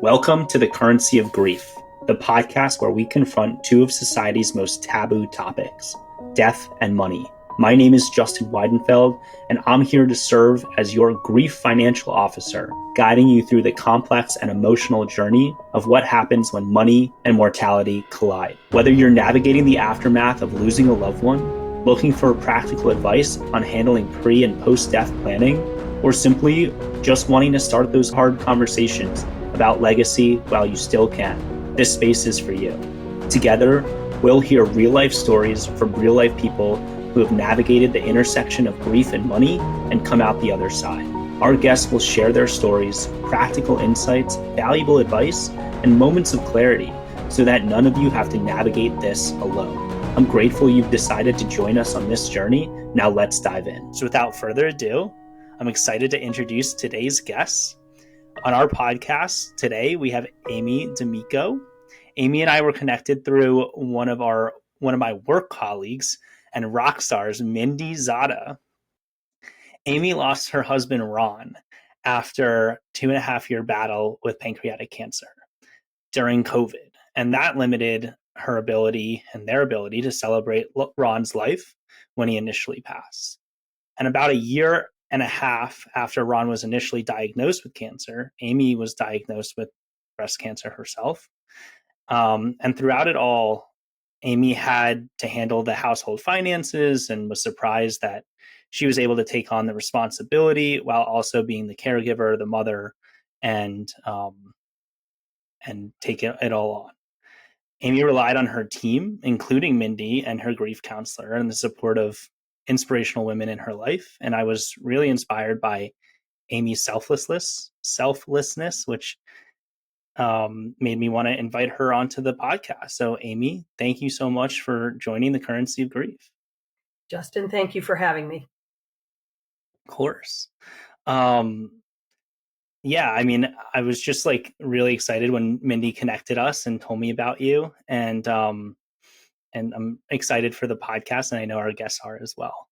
Welcome to The Currency of Grief, the podcast where we confront two of society's most taboo topics, death and money. My name is Justin Weidenfeld, and I'm here to serve as your grief financial officer, guiding you through the complex and emotional journey of what happens when money and mortality collide. Whether you're navigating the aftermath of losing a loved one, looking for practical advice on handling pre- and post-death planning, or simply just wanting to start those hard conversations about legacy while you still can, this space is for you. Together, we'll hear real-life stories from real-life people who have navigated the intersection of grief and money and come out the other side. Our guests will share their stories, practical insights, valuable advice, and moments of clarity so that none of you have to navigate this alone. I'm grateful you've decided to join us on this journey. Now let's dive in. So without further ado, I'm excited to introduce today's guests. On our podcast today, we have Amy D'Amico. Amy and I were connected through one of my work colleagues and rock stars, Mindy Zada. Amy lost her husband, Ron, after a 2.5-year battle with pancreatic cancer during COVID. And that limited her ability and their ability to celebrate Ron's life when he initially passed. And about a year and a half after Ron was initially diagnosed with cancer, Amy was diagnosed with breast cancer herself. And throughout it all, Amy had to handle the household finances and was surprised that she was able to take on the responsibility while also being the caregiver, the mother, and take it all on. Amy relied on her team, including Mindy and her grief counselor, and the support of inspirational women in her life. And I was really inspired by Amy's selflessness, which made me want to invite her onto the podcast. So Amy, thank you so much for joining The Currency of Grief. Justin, thank you for having me. Of course. Yeah, I mean, I was just like really excited when Mindy connected us and told me about you. And I'm excited for the podcast, and I know our guests are as well.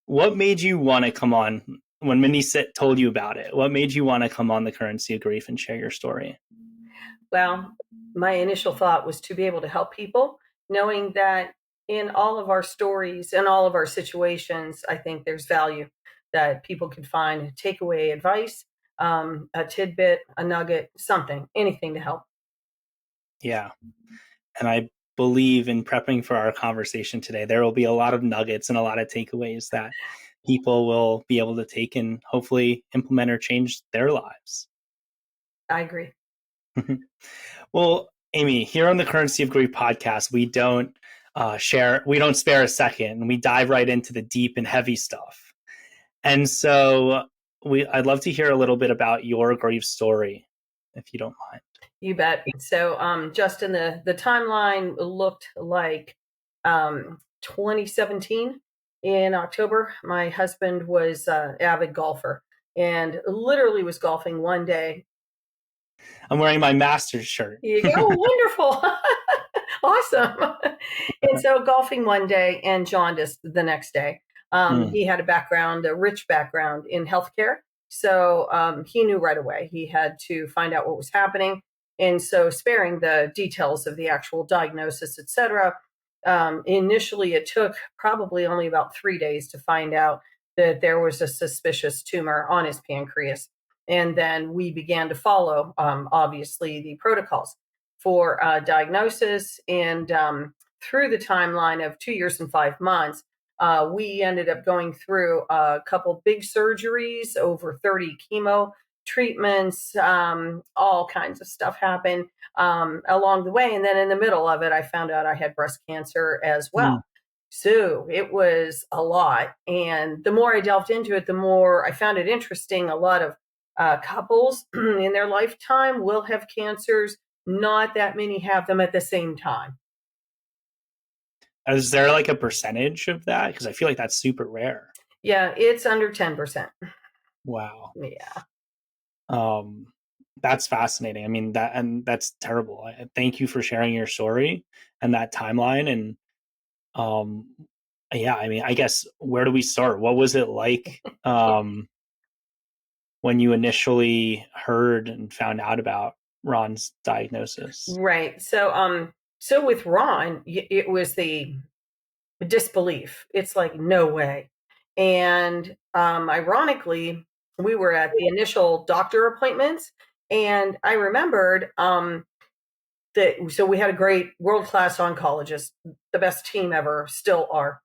What made you want to come on when Mindy told you about it? What made you want to come on The Currency of Grief and share your story? Well, my initial thought was to be able to help people, knowing that in all of our stories and all of our situations, I think there's value that people could find, takeaway advice, a tidbit, a nugget, something, anything to help. Yeah. And I believe in prepping for our conversation today, there will be a lot of nuggets and a lot of takeaways that people will be able to take and hopefully implement or change their lives. I agree. Well, Amy, here on the Currency of Grief podcast, we don't spare a second. We dive right into the deep and heavy stuff. And so I'd love to hear a little bit about your grief story, if you don't mind. You bet. So, Justin, the timeline looked like 2017 in October. My husband was an avid golfer and literally was golfing one day. I'm wearing my Masters shirt. You go, wonderful. Awesome. And so golfing one day and jaundice the next day. He had a rich background in healthcare. So he knew right away he had to find out what was happening. And so sparing the details of the actual diagnosis, et cetera, initially it took probably only about 3 days to find out that there was a suspicious tumor on his pancreas. And then we began to follow, obviously, the protocols for diagnosis. And through the timeline of 2 years and 5 months, we ended up going through a couple big surgeries, over 30 chemo treatments, all kinds of stuff happened along the way. And then in the middle of it, I found out I had breast cancer as well. So it was a lot. And the more I delved into it, the more I found it interesting. A lot of couples in their lifetime will have cancers. Not that many have them at the same time. Is there like a percentage of that? Because I feel like that's super rare. Yeah, it's under 10%. Wow. Yeah. That's fascinating. I mean, that's terrible. Thank you for sharing your story and that timeline. And yeah, I mean, I guess where do we start? What was it like? when you initially heard and found out about Ron's diagnosis? Right. So with Ron, it was the disbelief. It's like, no way. And ironically, we were at the initial doctor appointments, and I remembered so we had a great world-class oncologist, the best team ever, still are.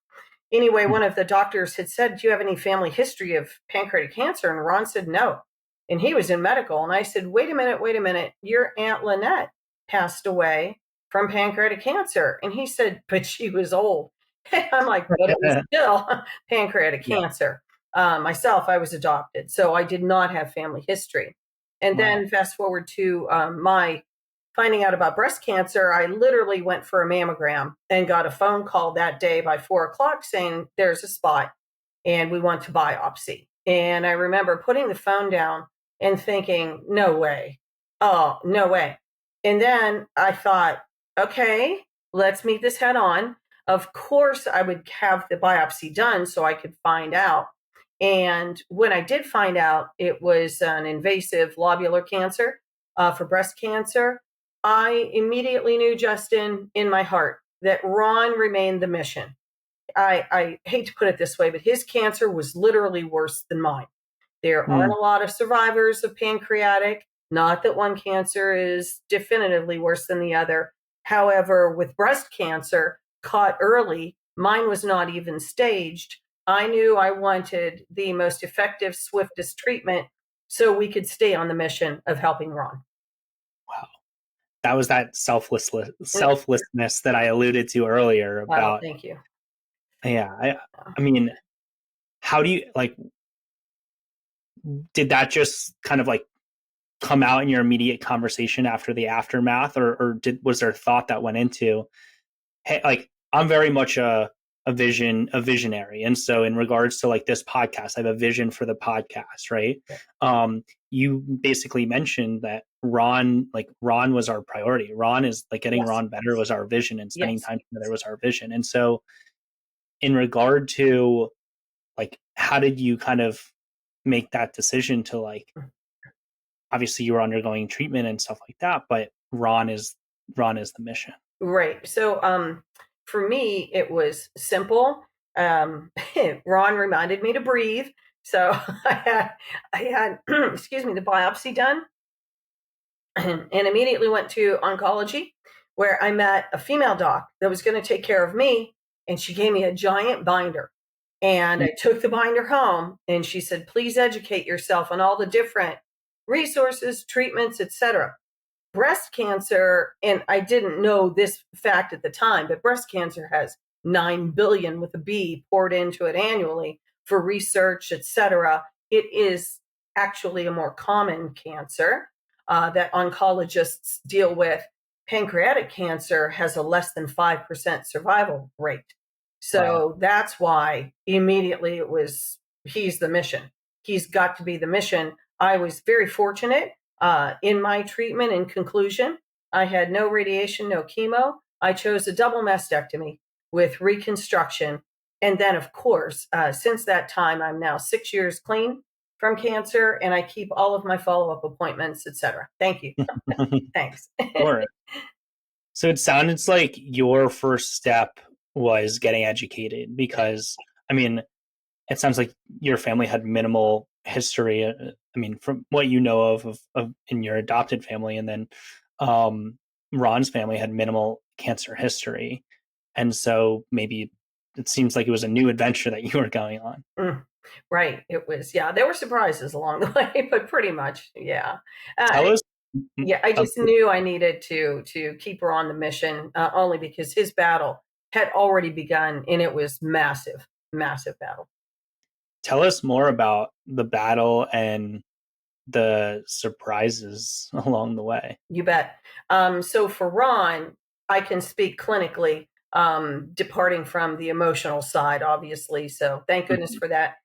Anyway, one of the doctors had said, do you have any family history of pancreatic cancer? And Ron said, no. And he was in medical. And I said, wait a minute. Your Aunt Lynette passed away from pancreatic cancer. And he said, but she was old. I'm like, but it was still pancreatic cancer. Myself, I was adopted. So I did not have family history. And then fast forward to my finding out about breast cancer, I literally went for a mammogram and got a phone call that day by 4:00 saying there's a spot and we want to biopsy. And I remember putting the phone down and thinking, no way. Oh, no way. And then I thought, okay, let's meet this head on. Of course, I would have the biopsy done so I could find out. And when I did find out it was an invasive lobular cancer for breast cancer, I immediately knew, Justin, in my heart that Ron remained the mission. I hate to put it this way, but his cancer was literally worse than mine. There aren't a lot of survivors of pancreatic, not that one cancer is definitively worse than the other. However, with breast cancer, caught early, mine was not even staged. I knew I wanted the most effective, swiftest treatment so we could stay on the mission of helping Ron. Wow. That was that selflessness that I alluded to earlier about. Wow, thank you. Yeah. I mean, how do you did that just kind of come out in your immediate conversation after the aftermath, or was there thought that went into, hey, I'm very much a visionary. And so in regards to this podcast, I have a vision for the podcast, right? Yeah. You basically mentioned that Ron was our priority. Ron is getting Ron better was our vision, and spending time together was our vision. And so in regard to how did you kind of make that decision to obviously you were undergoing treatment and stuff like that, but Ron is the mission. Right. So for me, it was simple. Ron reminded me to breathe. So I had excuse me, the biopsy done and immediately went to oncology, where I met a female doc that was going to take care of me. And she gave me a giant binder. And I took the binder home, and she said, please educate yourself on all the different resources, treatments, etc. Breast cancer, and I didn't know this fact at the time, but breast cancer has 9 billion with a B poured into it annually for research, etc. It is actually a more common cancer that oncologists deal with. Pancreatic cancer has a less than 5% survival rate. So that's why immediately it was, he's the mission. He's got to be the mission. I was very fortunate in my treatment. In conclusion, I had no radiation, no chemo. I chose a double mastectomy with reconstruction. And then, of course, since that time, I'm now 6 years clean from cancer, and I keep all of my follow-up appointments, etc. Thank you. Thanks. Sure. So it sounds like your first step was getting educated, because, I mean, it sounds like your family had minimal history. I mean, from what you know of in your adopted family, and then Ron's family had minimal cancer history. And so maybe it seems like it was a new adventure that you were going on. Right. It was, there were surprises along the way, but pretty much, Tell us. I just knew I needed to keep her on the mission, only because his battle had already begun, and it was massive battle. Tell us more about the battle and the surprises along the way. You bet. So for Ron, I can speak clinically, departing from the emotional side, obviously. So thank goodness for that.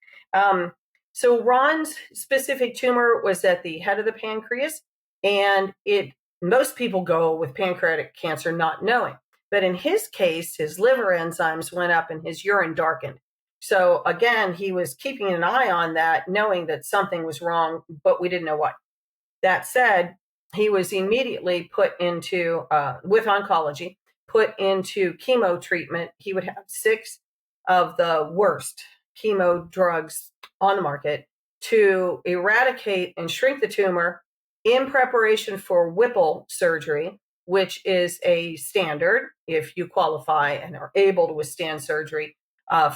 So Ron's specific tumor was at the head of the pancreas, and most people go with pancreatic cancer not knowing. But in his case, his liver enzymes went up and his urine darkened. So again, he was keeping an eye on that, knowing that something was wrong, but we didn't know what. That said, he was immediately put into, with oncology, put into chemo treatment. He would have 6 of the worst chemo drugs on the market to eradicate and shrink the tumor in preparation for Whipple surgery, which is a standard if you qualify and are able to withstand surgery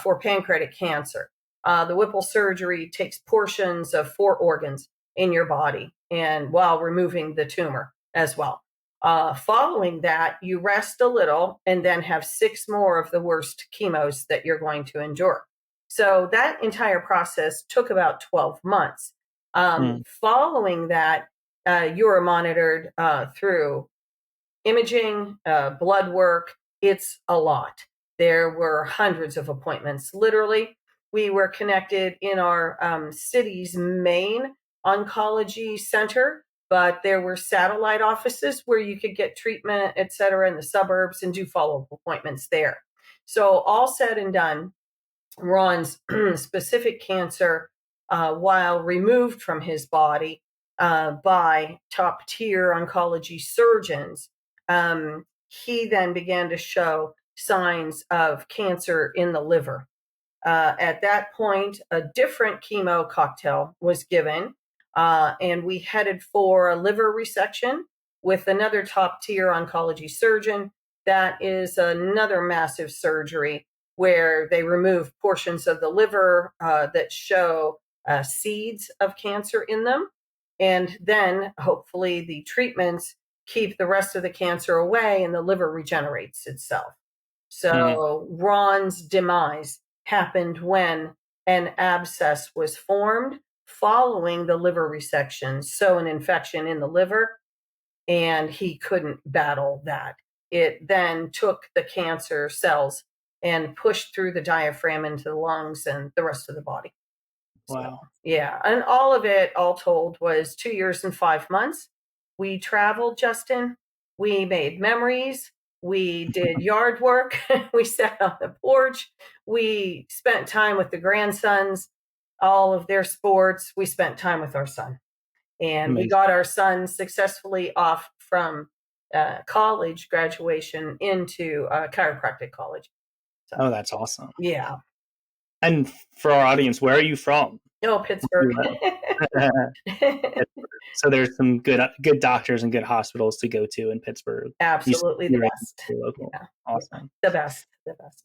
for pancreatic cancer. The Whipple surgery takes portions of 4 organs in your body, and while removing the tumor as well. Following that, you rest a little and then have 6 more of the worst chemos that you're going to endure. So that entire process took about 12 months. Following that, you are monitored through imaging, blood work. It's a lot. There were hundreds of appointments. Literally, we were connected in our city's main oncology center, but there were satellite offices where you could get treatment, et cetera, in the suburbs and do follow-up appointments there. So all said and done, Ron's specific cancer, while removed from his body by top-tier oncology surgeons, he then began to show signs of cancer in the liver. At that point, a different chemo cocktail was given, and we headed for a liver resection with another top-tier oncology surgeon. That is another massive surgery where they remove portions of the liver that show seeds of cancer in them. And then hopefully the treatments keep the rest of the cancer away and the liver regenerates itself. So Ron's demise happened when an abscess was formed following the liver resection. So an infection in the liver, and he couldn't battle that. It then took the cancer cells and pushed through the diaphragm into the lungs and the rest of the body. Wow. So, yeah. And all of it, all told, was 2 years and 5 months. We traveled, Justin. We made memories. We did yard work. We sat on the porch. We spent time with the grandsons, all of their sports. We spent time with our son. And Amazing. we got our son successfully off from college graduation into chiropractic college. So, oh, that's awesome. Yeah. And for our audience, where are you from? Oh, Pittsburgh. So there's some good doctors and good hospitals to go to in Pittsburgh. Absolutely the best. Local. Yeah. Awesome. The best. The best.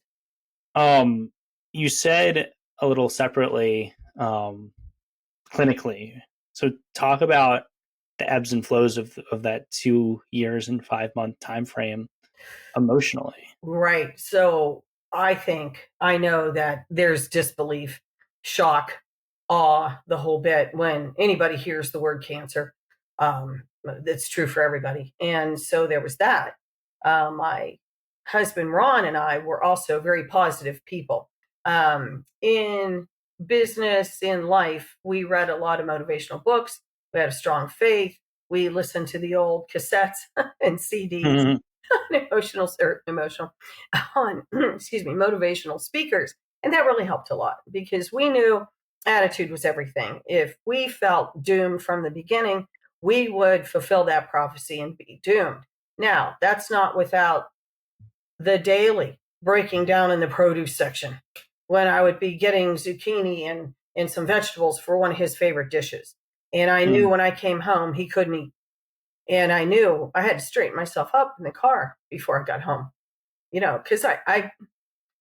You said a little separately, clinically. So talk about the ebbs and flows of that 2 years and 5 month time frame emotionally. Right. So I know that there's disbelief, shock, awe, the whole bit when anybody hears the word cancer. That's true for everybody. And so there was that. My husband, Ron, and I were also very positive people. In business, in life, we read a lot of motivational books. We had a strong faith. We listened to the old cassettes and CDs. Motivational speakers. And that really helped a lot because we knew attitude was everything. If we felt doomed from the beginning, we would fulfill that prophecy and be doomed. Now, that's not without the daily breaking down in the produce section when I would be getting zucchini and some vegetables for one of his favorite dishes. And I knew when I came home, he couldn't eat. And I knew I had to straighten myself up in the car before I got home, because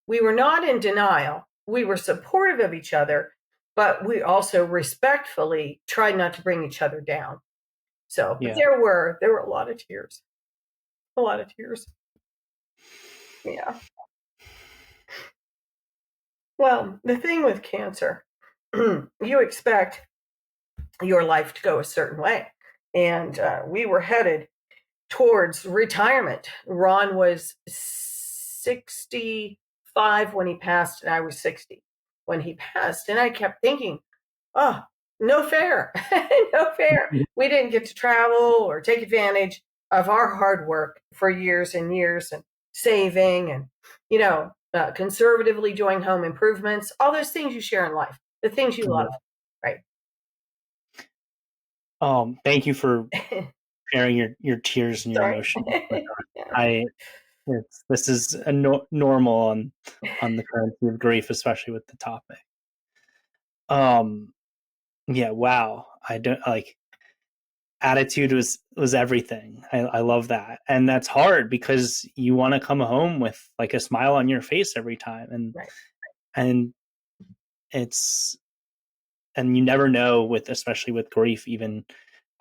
we were not in denial. We were supportive of each other, but we also respectfully tried not to bring each other down. So but there were a lot of tears, Yeah. Well, the thing with cancer, you expect your life to go a certain way. And we were headed towards retirement. Ron was 65 when he passed, and I was 60 when he passed. And I kept thinking, oh, no fair, no fair. We didn't get to travel or take advantage of our hard work for years and years and saving. And, conservatively doing home improvements, all those things you share in life, the things you love, right? Thank you for sharing your tears and your Sorry. emotions. This is a normal on the currency of grief, especially with the topic. Yeah, wow. I don't like attitude was everything. I love that. And that's hard because you want to come home with like a smile on your face every time. Right. And it's and you never know especially with grief, even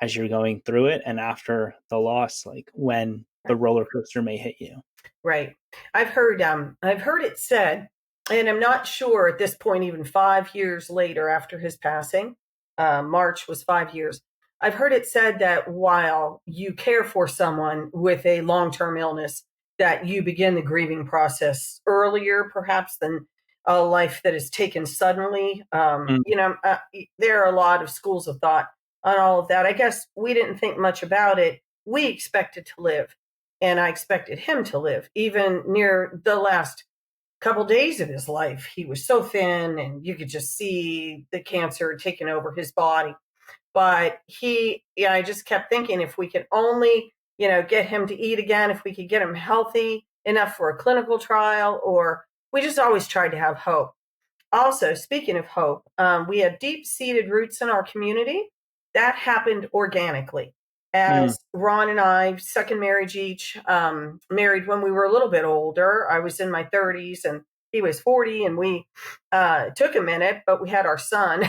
as you're going through it and after the loss, like when the roller coaster may hit you. Right. I've heard it said, and I'm not sure at this point, even 5 years later after his passing, March was 5 years. I've heard it said that while you care for someone with a long-term illness, that you begin the grieving process earlier, perhaps, than a life that is taken suddenly. There are a lot of schools of thought on all of that. I guess we didn't think much about it. We expected to live, and I expected him to live. Even near the last couple days of his life, he was so thin, and you could just see the cancer taking over his body. But I just kept thinking, if we could only, get him to eat again, if we could get him healthy enough for a clinical trial, or we just always tried to have hope. Also, speaking of hope, we had deep-seated roots in our community. That happened organically. As Ron and I, second marriage each, married when we were a little bit older. I was in my 30s and he was 40, and we took a minute, but we had our son.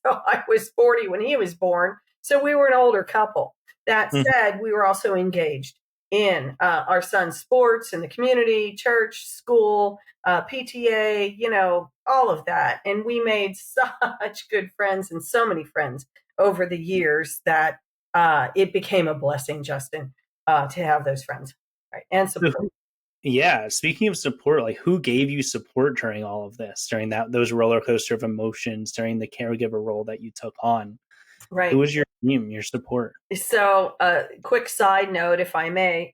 So I was 40 when he was born. So we were an older couple. That said, we were also engaged in our son's sports in the community, church, school, PTA, all of that. And we made such good friends and so many friends over the years that it became a blessing, Justin, to have those friends, right? And support. Yeah. Speaking of support, like who gave you support during all of this, during those roller coaster of emotions, during the caregiver role that you took on? Right. Who was your team, your support? So, quick side note, if I may,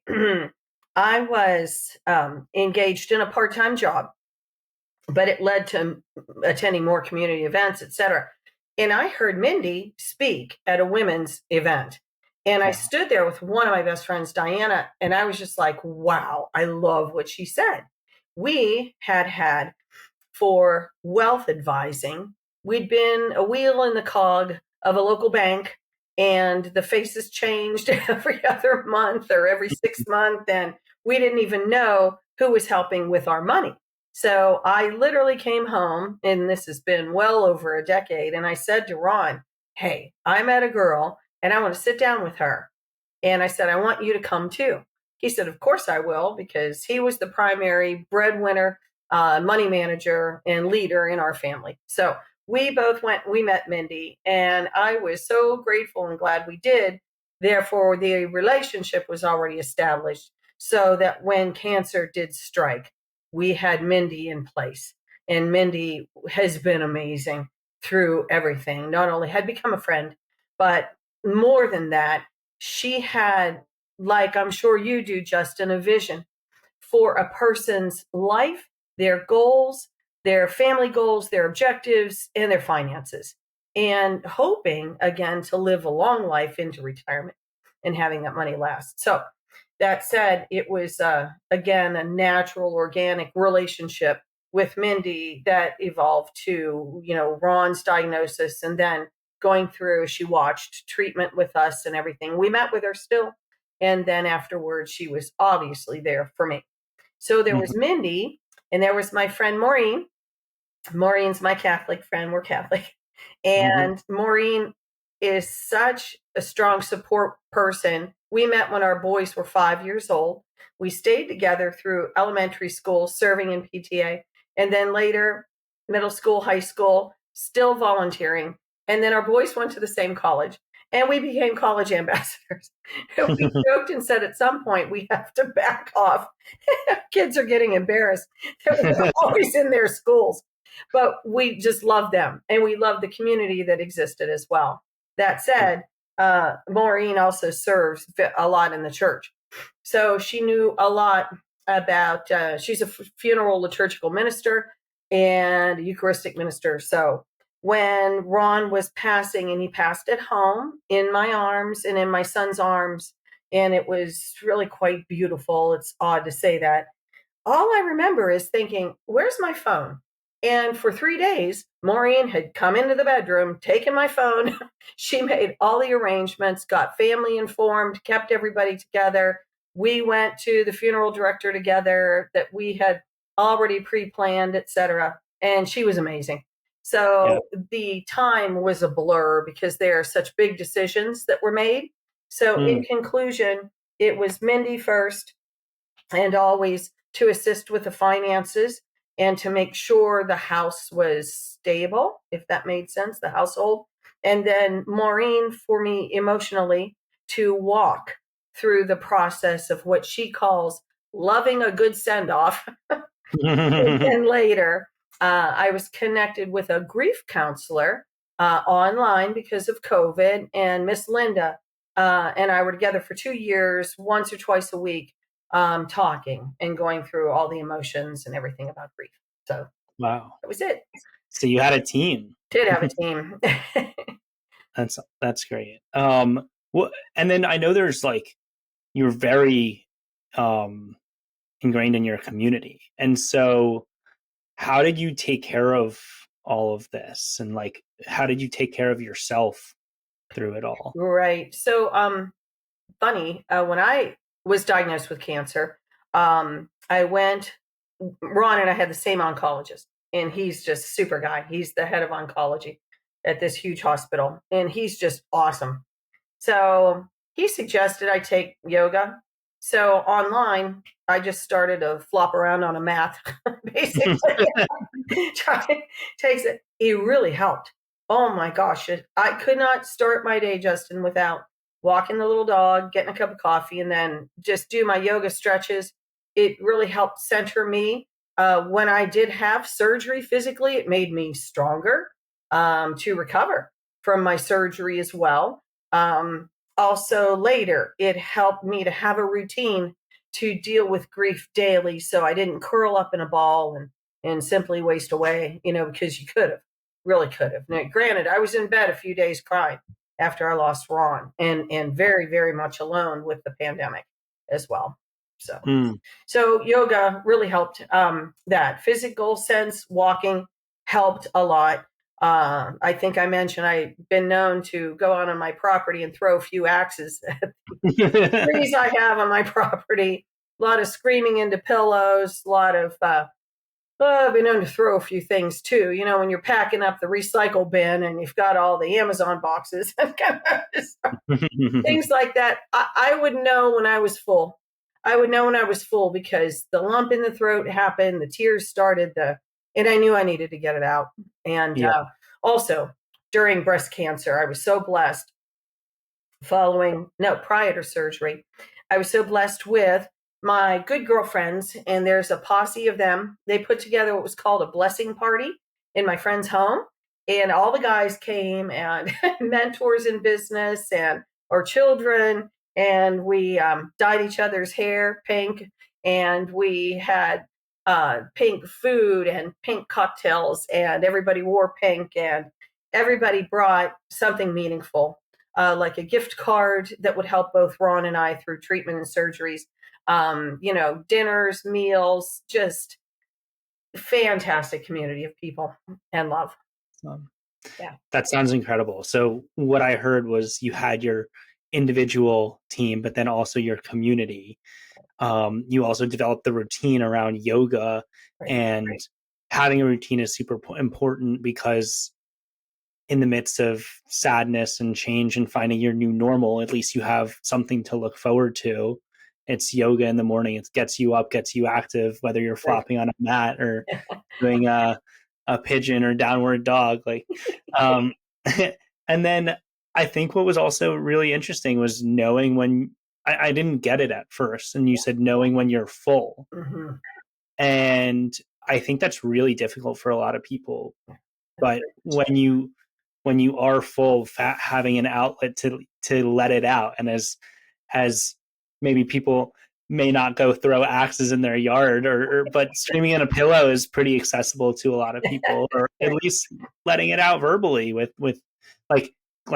I was engaged in a part-time job, but it led to attending more community events, etc. And I heard Mindy speak at a women's event. And I stood there with one of my best friends, Diana, and I was just like, wow, I love what she said. We had for wealth advising, we'd been a wheel in the cog of a local bank, and the faces changed every other month or every 6 months, and we didn't even know who was helping with our money. So I literally came home, and this has been well over a decade, and I said to Ron, hey, I met a girl and I want to sit down with her. And I said, I want you to come too. He said, of course I will, because he was the primary breadwinner, money manager, and leader in our family. So we both we met Mindy, and I was so grateful and glad we did. Therefore, the relationship was already established, so that when cancer did strike, we had Mindy in place. And Mindy has been amazing through everything. Not only had become a friend, but more than that, she had, like I'm sure you do, Justin, a vision for a person's life, their goals, their family goals, their objectives, and their finances, and hoping, again, to live a long life into retirement and having that money last. So that said, it was, again, a natural, organic relationship with Mindy that evolved to, Ron's diagnosis, and then going through, she watched treatment with us and everything. We met with her still. And then afterwards, she was obviously there for me. So there was Mindy, and there was my friend Maureen. Maureen's my Catholic friend. We're Catholic. And Maureen is such a strong support person. We met when our boys were 5 years old. We stayed together through elementary school, serving in PTA, and then later, middle school, high school, still volunteering. And then our boys went to the same college, and we became college ambassadors. We joked and said at some point we have to back off. Kids are getting embarrassed that we're always in their schools. But we just love them, and we love the community that existed as well. That said, Maureen also serves a lot in the church. So she knew a lot about, she's a funeral liturgical minister and a Eucharistic minister. So when Ron was passing, and he passed at home in my arms and in my son's arms, and it was really quite beautiful. It's odd to say that. All I remember is thinking, where's my phone? And for 3 days, Maureen had come into the bedroom, taken my phone. She made all the arrangements, got family informed, kept everybody together. We went to the funeral director together that we had already pre-planned, etc. And she was amazing. Yeah. So the time was a blur because there are such big decisions that were made. So in conclusion, it was Mindy first, and always to assist with the finances and to make sure the house was stable, if that made sense, the household. And then Maureen for me emotionally to walk through the process of what she calls loving a good send off. And later, I was connected with a grief counselor online because of COVID, and Miss Linda and I were together for 2 years, once or twice a week, talking and going through all the emotions and everything about grief. So Wow. that was it. So you had a team. Did have a team. That's great. And then I know there's like, you're very ingrained in your community. And so how did you take care of all of this? And like, how did you take care of yourself through it all? Right. So, funny, when I was diagnosed with cancer, I went, Ron and I had the same oncologist, and he's just a super guy. He's the head of oncology at this huge hospital, and he's just awesome. So he suggested I take yoga. So online, I just started to flop around on a mat, basically. Takes it. It really helped. Oh my gosh. I could not start my day, Justin, without walking the little dog, getting a cup of coffee, and then just do my yoga stretches. It really helped center me. When I did have surgery physically, it made me stronger to recover from my surgery as well. Also, later, it helped me to have a routine to deal with grief daily, so I didn't curl up in a ball and simply waste away, because you could have, really could have. Now, granted, I was in bed a few days crying after I lost Ron, and very, very much alone with the pandemic as well. So yoga really helped. That physical sense, walking helped a lot. I think I mentioned I've been known to go out on my property and throw a few axes at the trees I have on my property. A lot of screaming into pillows, a lot of, I've been known to throw a few things too. When you're packing up the recycle bin and you've got all the Amazon boxes, things like that. I would know when I was full. I would know when I was full because the lump in the throat happened, the tears started, and I knew I needed to get it out. And also during breast cancer, I was so blessed prior to surgery, I was so blessed with my good girlfriends, and there's a posse of them. They put together what was called a blessing party in my friend's home. And all the guys came, and mentors in business and our children, and we dyed each other's hair pink, and we had pink food and pink cocktails, and everybody wore pink, and everybody brought something meaningful, like a gift card that would help both Ron and I through treatment and surgeries, dinners, meals, just fantastic community of people and love. Yeah. That sounds incredible. So what I heard was you had your individual team, but then also your community. You also developed the routine around yoga, and having a routine is super important because in the midst of sadness and change and finding your new normal, at least you have something to look forward to. It's yoga in the morning. It gets you up, gets you active, whether you're flopping on a mat or doing a pigeon or downward dog. And then I think what was also really interesting was knowing when I didn't get it at first. And you said knowing when you're full. Mm-hmm. And I think that's really difficult for a lot of people. But when you are full, having an outlet to let it out, and as maybe people may not go throw axes in their yard, but screaming in a pillow is pretty accessible to a lot of people, or at least letting it out verbally with like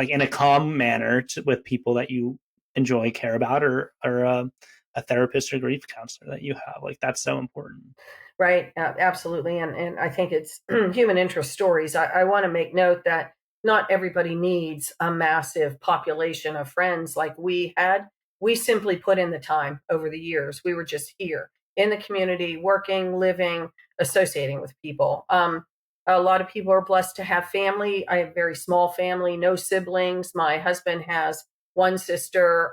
in a calm manner with people that you enjoy, care about, or a therapist or grief counselor that you have. Like, that's so important. Right. Absolutely. And I think it's human interest stories. I want to make note that not everybody needs a massive population of friends like we had. We simply put in the time over the years. We were just here in the community, working, living, associating with people. A lot of people are blessed to have family. I have a very small family, no siblings. My husband has one sister.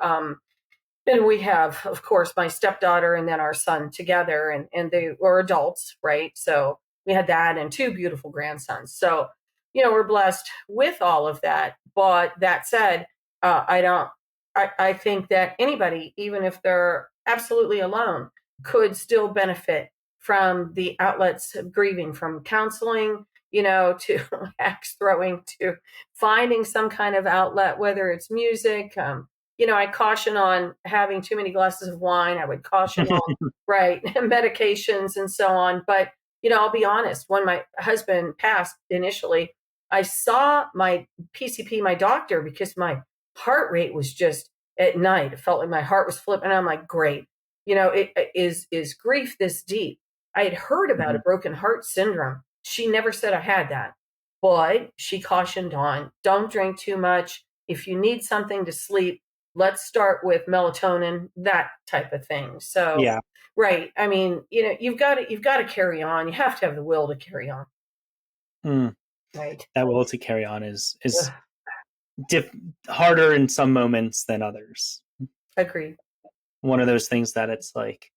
And we have, of course, my stepdaughter and then our son together, and they were adults, right? So we had that and two beautiful grandsons. So, we're blessed with all of that. But that said, I think that anybody, even if they're absolutely alone, could still benefit from the outlets of grieving, from counseling, to axe throwing, to finding some kind of outlet, whether it's music. I caution on having too many glasses of wine. I would caution on, right, medications and so on. But, I'll be honest, when my husband passed initially, I saw my PCP, my doctor, because my heart rate was just at night. It felt like my heart was flipping. And I'm like, great. Is grief this deep? I had heard about a broken heart syndrome. She never said I had that, but she cautioned on, don't drink too much. If you need something to sleep, let's start with melatonin, that type of thing. So, yeah, right. I mean, you've got to carry on. You have to have the will to carry on. Right. That will to carry on is harder in some moments than others. Agreed. One of those things that it's like,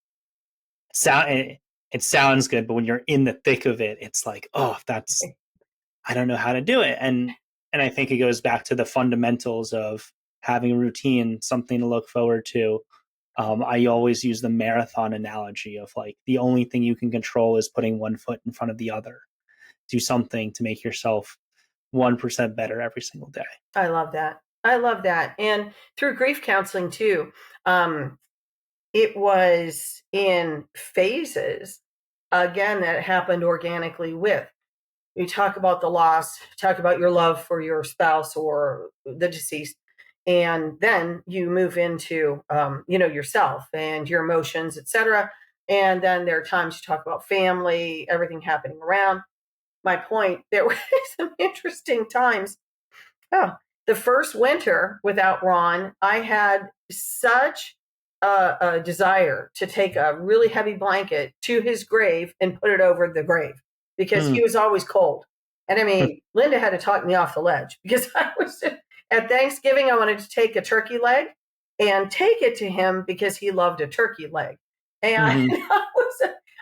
it sounds good, but when you're in the thick of it, it's like, oh, I don't know how to do it. And I think it goes back to the fundamentals of having a routine, something to look forward to. I always use the marathon analogy of like, the only thing you can control is putting one foot in front of the other. Do something to make yourself 1% better every single day. I love that. And through grief counseling too, it was in phases, again, that happened organically with. You talk about the loss, talk about your love for your spouse or the deceased, and then you move into, yourself and your emotions, etc. And then there are times you talk about family, everything happening around. My point, there were some interesting times. Oh, the first winter without Ron, I had such a desire to take a really heavy blanket to his grave and put it over the grave because he was always cold. And I mean, Linda had to talk me off the ledge because I was at Thanksgiving. I wanted to take a turkey leg and take it to him because he loved a turkey leg. And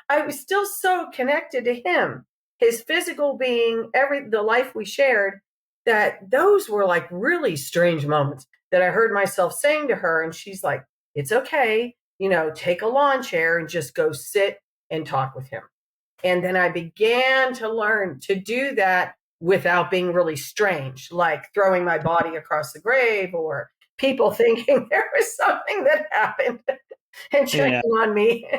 I was still so connected to him, his physical being, the life we shared, that those were like really strange moments that I heard myself saying to her. And she's like, it's okay, take a lawn chair and just go sit and talk with him. And then I began to learn to do that without being really strange, like throwing my body across the grave or people thinking there was something that happened and checking on me.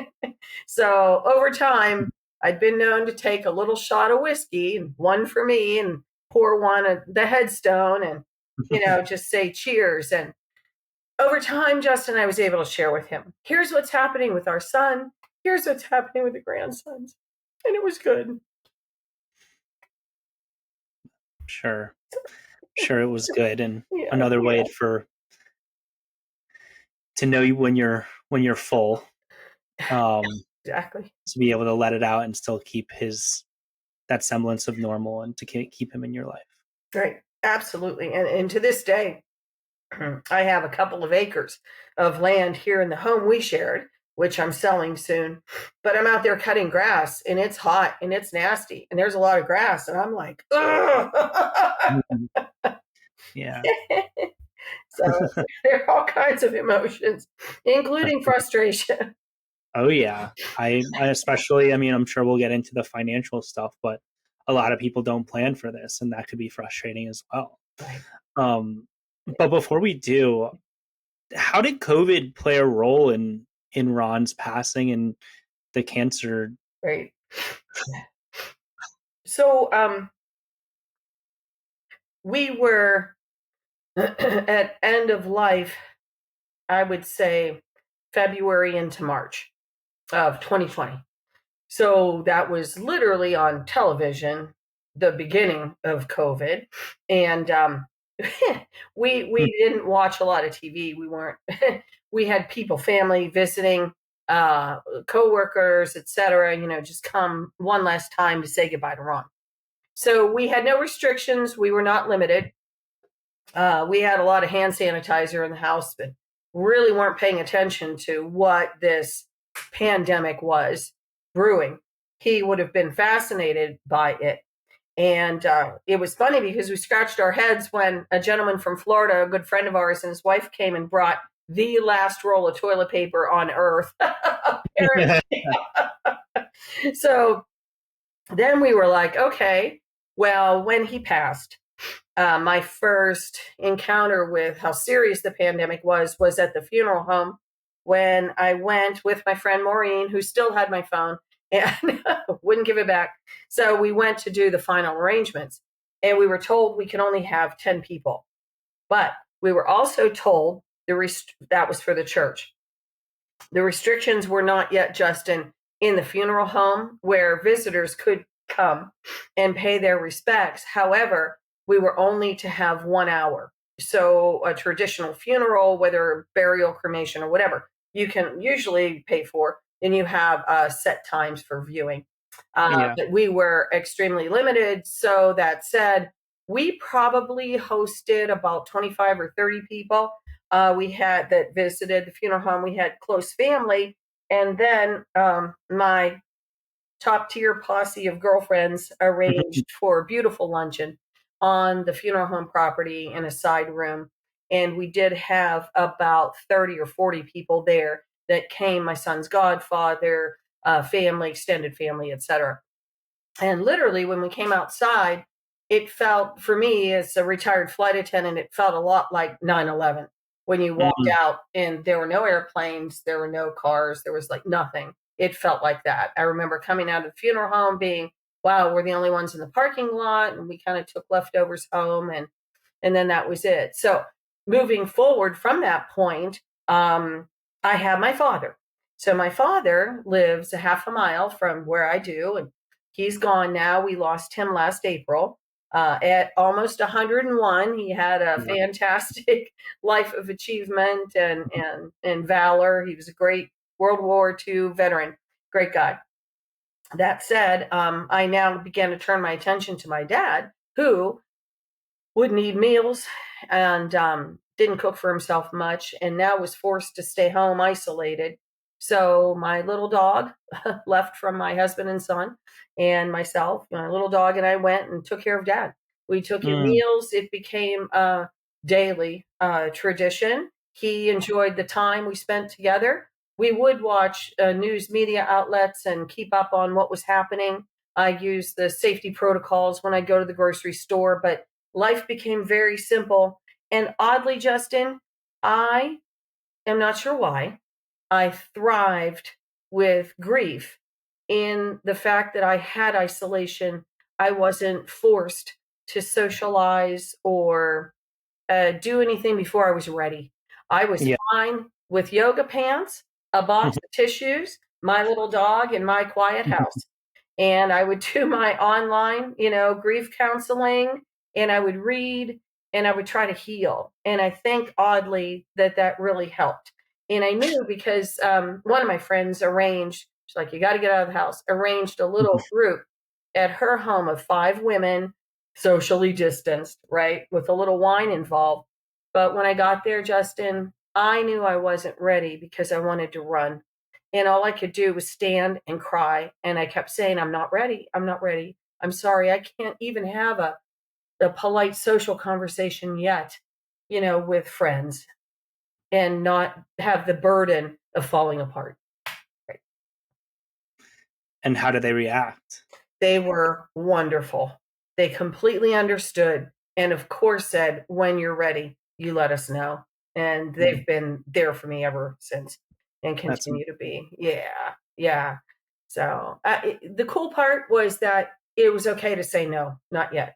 So over time, I'd been known to take a little shot of whiskey, one for me, and pour one at the headstone and, just say cheers. And over time, Justin, I was able to share with him, here's what's happening with our son. Here's what's happening with the grandsons. And it was good. Sure, it was good. And another way to know you when you're full, exactly, to be able to let it out and still keep that semblance of normal and to keep him in your life. Right. Absolutely. And to this day, I have a couple of acres of land here in the home we shared, which I'm selling soon, but I'm out there cutting grass and it's hot and it's nasty and there's a lot of grass and I'm like, yeah. So there are all kinds of emotions, including frustration. Oh yeah. I especially, I'm sure we'll get into the financial stuff, but a lot of people don't plan for this and that could be frustrating as well. Right. But before we do, how did COVID play a role in in Ron's passing and the cancer. Right. So we were at end of life, I would say February into March of 2020. So that was literally on television, the beginning of COVID. And we didn't watch a lot of TV. We weren't, we had people, family visiting, coworkers, etc., just come one last time to say goodbye to Ron. So we had no restrictions. We were not limited. We had a lot of hand sanitizer in the house, but really weren't paying attention to what this pandemic was brewing. He would have been fascinated by it. And it was funny because we scratched our heads when a gentleman from Florida, a good friend of ours, and his wife came and brought the last roll of toilet paper on earth. So then we were like, okay, well, when he passed, my first encounter with how serious the pandemic was at the funeral home when I went with my friend Maureen, who still had my phone and wouldn't give it back. So we went to do the final arrangements, and we were told we could only have 10 people. But we were also told that was for the church. The restrictions were not yet, Justin, in the funeral home where visitors could come and pay their respects. However, we were only to have 1 hour. So a traditional funeral, whether burial, cremation, or whatever, you can usually pay for, and you have set times for viewing. But we were extremely limited. So that said, we probably hosted about 25 or 30 people. We had that visited the funeral home. We had close family. And then my top tier posse of girlfriends arranged for a beautiful luncheon on the funeral home property in a side room. And we did have about 30 or 40 people there that came, my son's godfather, family, extended family, etc. And literally when we came outside, it felt, for me as a retired flight attendant, it felt a lot like 9/11. When you walked out and there were no airplanes, there were no cars, there was like nothing. It felt like that. I remember coming out of the funeral home being, wow, we're the only ones in the parking lot, and we kind of took leftovers home, and then that was it. So moving forward from that point, I have my father. So my father lives a half a mile from where I do, and he's gone now. We lost him last April. At almost 101, he had a fantastic life of achievement and valor. He was a great World War II veteran, great guy. That said, I now began to turn my attention to my dad, who would need meals and didn't cook for himself much, and now was forced to stay home isolated. So my little dog left from my husband and son and myself. My little dog and I went and took care of dad. We took him meals. It became a daily tradition. He enjoyed the time we spent together. We would watch news media outlets and keep up on what was happening. I used the safety protocols when I go to the grocery store, but life became very simple. And oddly, Justin, I am not sure why, I thrived with grief in the fact that I had isolation. I wasn't forced to socialize or do anything before I was ready. I was fine with yoga pants, a box of tissues, my little dog, and my quiet house. And I would do my online, grief counseling, and I would read, and I would try to heal. And I think oddly that really helped. And I knew because one of my friends arranged, she's like, you got to get out of the house, arranged a little group at her home of 5 women, socially distanced, right, with a little wine involved. But when I got there, Justin, I knew I wasn't ready because I wanted to run. And all I could do was stand and cry. And I kept saying, I'm not ready. I'm not ready. I'm sorry. I can't even have a polite social conversation yet, with friends and not have the burden of falling apart. Right. And how did they react? They were wonderful. They completely understood. And of course said, when you're ready, you let us know. And they've been there for me ever since. and continue to be. Yeah. Yeah. So the cool part was that it was okay to say no, not yet.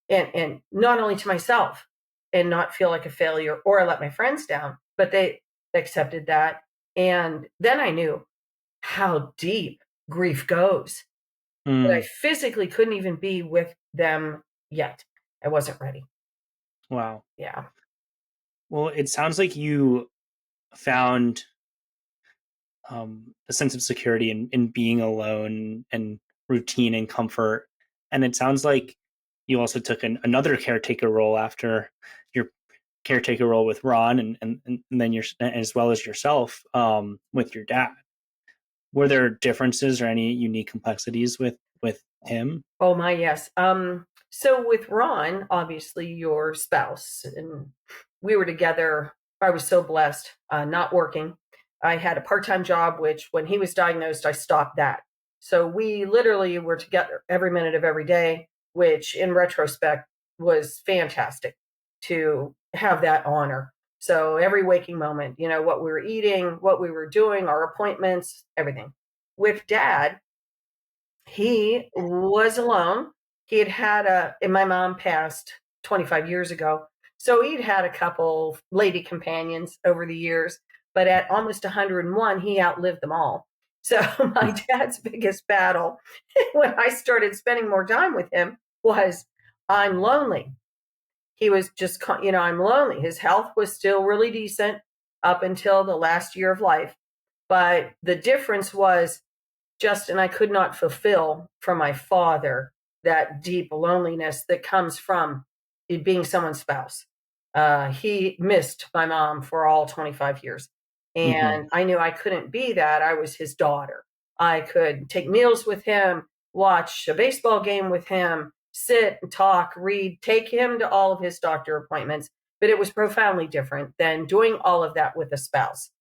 And not only to myself and not feel like a failure or let my friends down, but they accepted that. And then I knew how deep grief goes. But I physically couldn't even be with them yet. I wasn't ready. Wow. Yeah. Well, it sounds like you found a sense of security in being alone and routine and comfort. And it sounds like you also took another caretaker role after your caretaker role with Ron and then as well as yourself with your dad. Were there differences or any unique complexities with him? Oh my, yes. So with Ron, obviously your spouse, and we were together. I was so blessed, not working. I had a part-time job, which when he was diagnosed, I stopped that. So we literally were together every minute of every day, which in retrospect was fantastic to have that honor. So every waking moment, what we were eating, what we were doing, our appointments, everything. With dad, he was alone. He and my mom passed 25 years ago. So he'd had a couple lady companions over the years, but at almost 101, he outlived them all. So my dad's biggest battle when I started spending more time with him was I'm lonely. He was just, I'm lonely. His health was still really decent up until the last year of life. But the difference was Justin, I could not fulfill from my father that deep loneliness that comes from being someone's spouse. He missed my mom for all 25 years. And I knew I couldn't be that. I was his daughter. I could take meals with him, watch a baseball game with him, sit and talk, read, take him to all of his doctor appointments. But it was profoundly different than doing all of that with a spouse.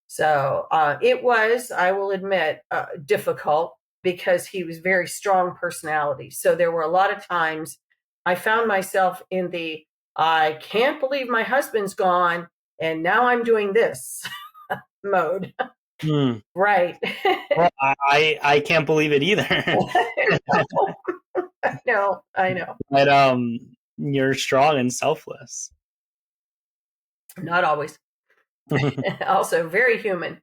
So it was, I will admit, difficult because he was very strong personality. So there were a lot of times I found myself in the, I can't believe my husband's gone and now I'm doing this mode. Right. Well, I can't believe it either. I know. But you're strong and selfless. Not always. Also very human.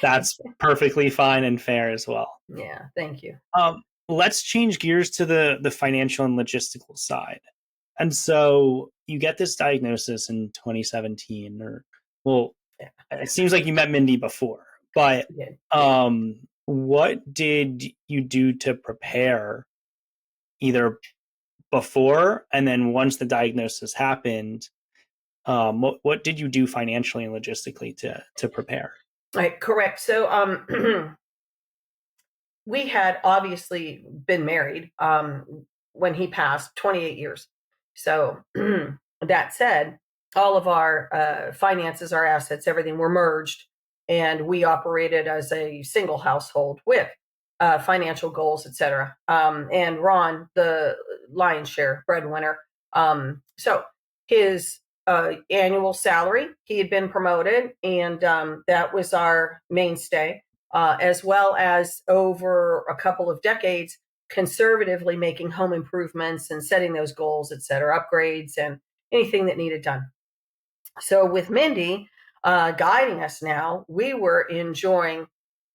That's perfectly fine and fair as well. Yeah, thank you. Let's change gears to the financial and logistical side. And so you get this diagnosis in 2017, it seems like you met Mindy before, but what did you do to prepare either before and then once the diagnosis happened? What did you do financially and logistically to prepare? Right, correct. So we had obviously been married when he passed 28 years. So that said, all of our finances, our assets, everything were merged, and we operated as a single household with financial goals, etc. And Ron, the lion's share breadwinner. So his annual salary, he had been promoted, and that was our mainstay. As well as over a couple of decades, conservatively making home improvements and setting those goals, et cetera, upgrades and anything that needed done. So with Mindy guiding us now, we were enjoying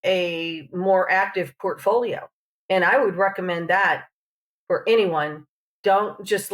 a more active portfolio. And I would recommend that for anyone. Don't just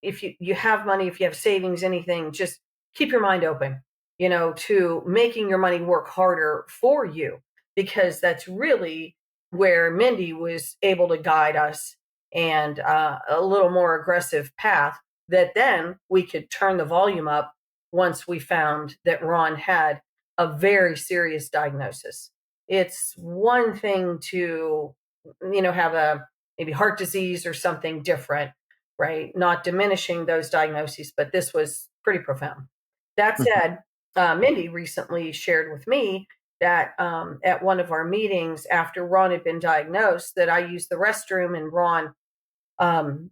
if you have money, if you have savings, anything, just keep your mind open, to making your money work harder for you, because that's really where Mindy was able to guide us and a little more aggressive path that then we could turn the volume up once we found that Ron had a very serious diagnosis. It's one thing to, have a maybe heart disease or something different, right? Not diminishing those diagnoses, but this was pretty profound. That said, Mindy recently shared with me that at one of our meetings after Ron had been diagnosed, that I used the restroom and Ron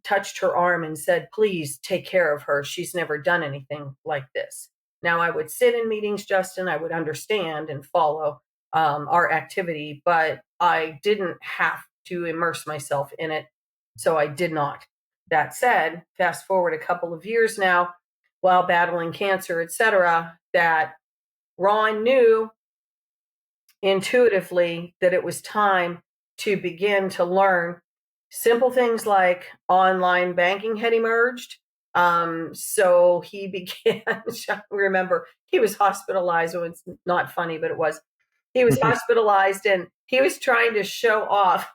touched her arm and said, "Please take care of her. She's never done anything like this." Now, I would sit in meetings, Justin, I would understand and follow our activity, but I didn't have to immerse myself in it. So I did not. That said, fast forward a couple of years now, while battling cancer, etc., that Ron knew intuitively that it was time to begin to learn simple things like online banking had emerged. So he began, remember, he was hospitalized. Oh, it's not funny, but it was. He was hospitalized and he was trying to show off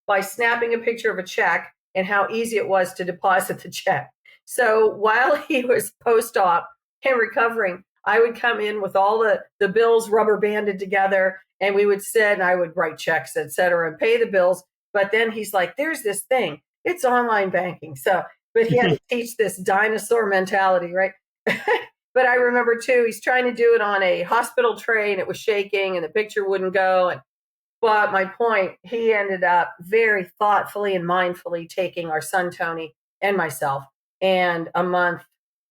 by snapping a picture of a check and how easy it was to deposit the check. So while he was post-op and recovering, I would come in with all the bills rubber banded together, and we would sit and I would write checks, et cetera, and pay the bills. But then he's like, there's this thing, it's online banking. So, but he had to teach this dinosaur mentality, right? But I remember too, he's trying to do it on a hospital tray and it was shaking and the picture wouldn't go. But my point, he ended up very thoughtfully and mindfully taking our son, Tony, and myself. And a month,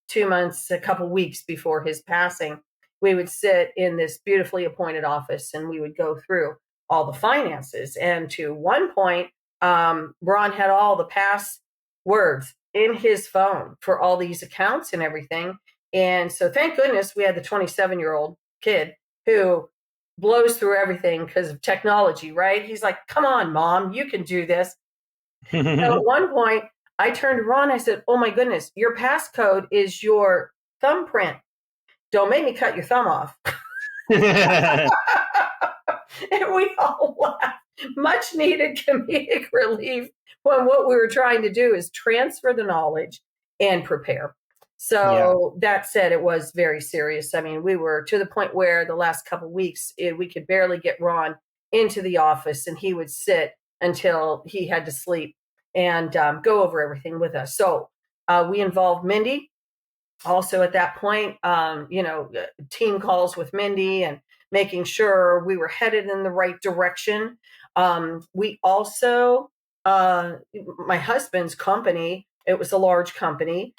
2 months, a couple weeks before his passing, we would sit in this beautifully appointed office and we would go through all the finances. And to one point, Ron had all the passwords in his phone for all these accounts and everything. And so thank goodness we had the 27-year-old kid who blows through everything because of technology, right? He's like, come on, Mom, you can do this. So at one point, I turned to Ron, I said, oh my goodness, your passcode is your thumbprint. Don't make me cut your thumb off. And we all laughed. Much needed comedic relief when what we were trying to do is transfer the knowledge and prepare. So that said, it was very serious. I mean, we were to the point where the last couple of weeks, we could barely get Ron into the office, and he would sit until he had to sleep and go over everything with us. So we involved Mindy also at that point, team calls with Mindy and making sure we were headed in the right direction. We also, my husband's company, it was a large company.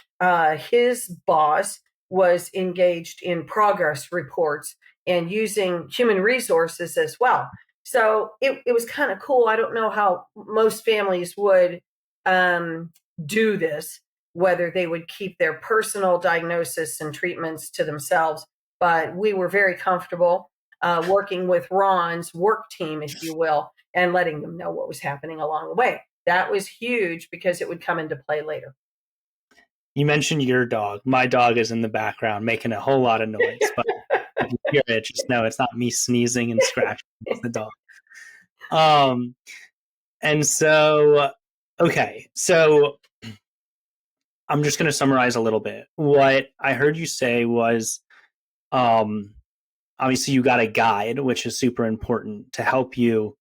His boss was engaged in progress reports and using human resources as well. So it was kind of cool. I don't know how most families would do this, whether they would keep their personal diagnosis and treatments to themselves. But we were very comfortable working with Ron's work team, if you will, and letting them know what was happening along the way. That was huge because it would come into play later. You mentioned your dog. My dog is in the background making a whole lot of noise, but if you hear it, just know it's not me sneezing and scratching. It's the dog. And so, okay. So I'm just going to summarize a little bit. What I heard you say was, obviously you got a guide, which is super important to help you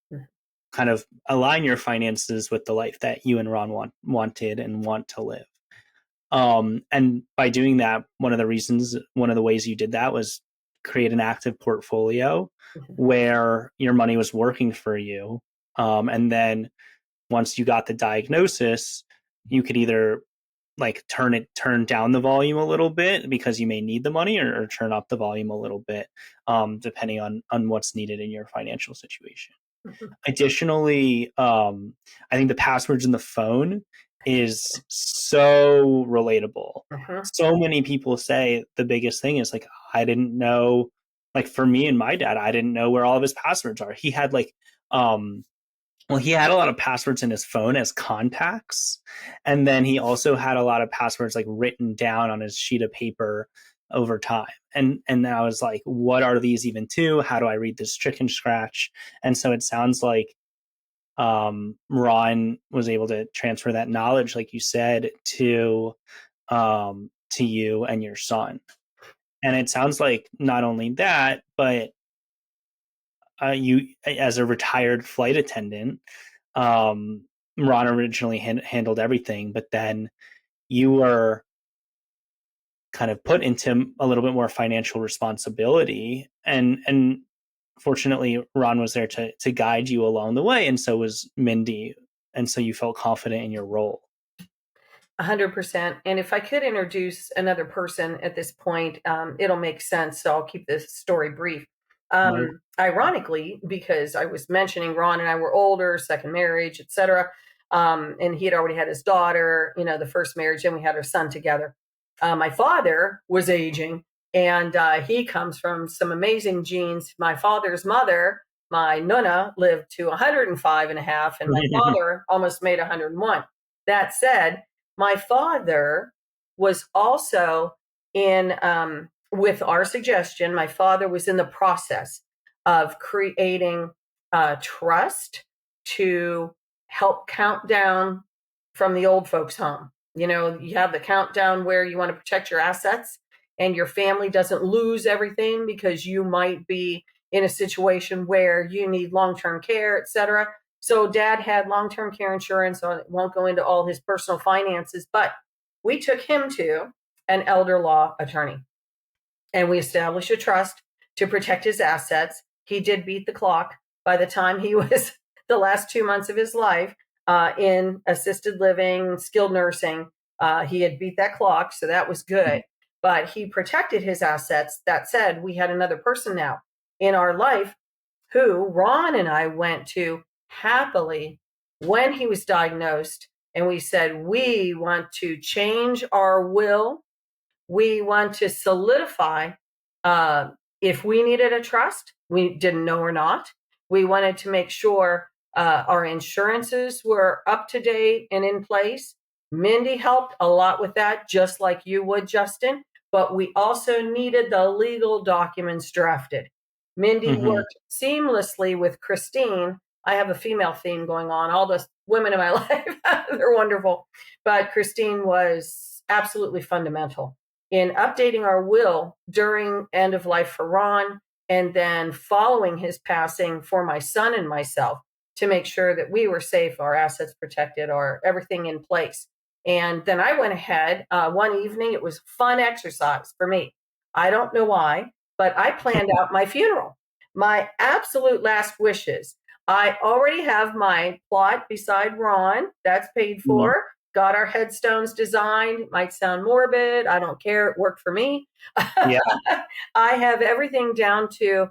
kind of align your finances with the life that you and Ron wanted and want to live. And by doing that, one of the ways you did that was create an active portfolio where your money was working for you. And then once you got the diagnosis, you could either like turn down the volume a little bit because you may need the money, or turn up the volume a little bit, depending on what's needed in your financial situation. Additionally, I think the passwords in the phone is so relatable. So many people say the biggest thing is like, I didn't know, like for me and my dad, I didn't know where all of his passwords are. He had like, he had a lot of passwords in his phone as contacts. And then he also had a lot of passwords like written down on his sheet of paper over time. And I was like, what are these even to? How do I read this chicken scratch? And so it sounds like Ron was able to transfer that knowledge, like you said, to you and your son. And it sounds like not only that, but you, as a retired flight attendant, Ron originally handled everything, but then you were kind of put into a little bit more financial responsibility, and fortunately Ron was there to guide you along the way, and so was Mindy, and so you felt confident in your role. 100%. And if I could introduce another person at this point, it'll make sense. So I'll keep this story brief. No. Ironically, because I was mentioning Ron and I were older, second marriage, etc. And he had already had his daughter, the first marriage, and we had our son together. My father was aging, and he comes from some amazing genes. My father's mother, my Nuna, lived to 105 and a half, and my father almost made 101. That said, my father was also in, with our suggestion, my father was in the process of creating trust to help count down from the old folks' home. You have the countdown where you want to protect your assets and your family doesn't lose everything because you might be in a situation where you need long-term care, et cetera. So dad had long-term care insurance. So I won't go into all his personal finances, but we took him to an elder law attorney and we established a trust to protect his assets. He did beat the clock. By the time he was the last 2 months of his life in assisted living, skilled nursing, he had beat that clock. So that was good. But he protected his assets. That said, we had another person now in our life who Ron and I went to happily when he was diagnosed. And we said, we want to change our will. We want to solidify if we needed a trust, we didn't know or not. We wanted to make sure our insurances were up to date and in place. Mindy helped a lot with that, just like you would, Justin. But we also needed the legal documents drafted. Mindy worked seamlessly with Christine. I have a female theme going on. All the women in my life, they're wonderful. But Christine was absolutely fundamental in updating our will during end of life for Ron and then following his passing for my son and myself to make sure that we were safe, our assets protected, our everything in place. And then I went ahead one evening. It was fun exercise for me. I don't know why, but I planned out my funeral, my absolute last wishes. I already have my plot beside Ron. That's paid for. Got our headstones designed. It might sound morbid. I don't care. It worked for me. Yeah. I have everything down to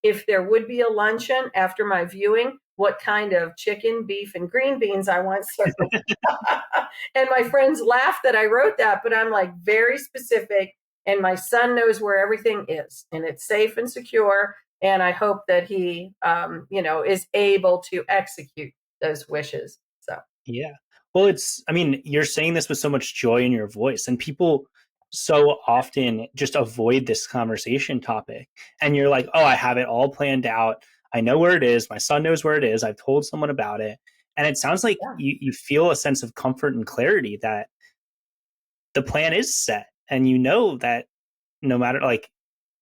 if there would be a luncheon after my viewing, what kind of chicken, beef, and green beans I want served. And my friends laugh that I wrote that, but I'm like very specific. And my son knows where everything is, and it's safe and secure. And I hope that he, is able to execute those wishes. So Yeah. Well, you're saying this with so much joy in your voice, and people so often just avoid this conversation topic. And you're like, oh, I have it all planned out. I know where it is. My son knows where it is. I've told someone about it. And it sounds like you feel a sense of comfort and clarity that the plan is set. And you know that no matter,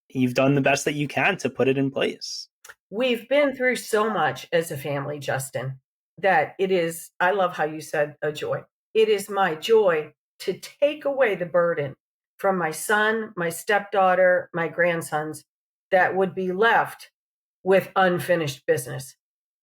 you've done the best that you can to put it in place. We've been through so much as a family, Justin, that it is, I love how you said a joy. It is my joy to take away the burden from my son, my stepdaughter, my grandsons that would be left with unfinished business.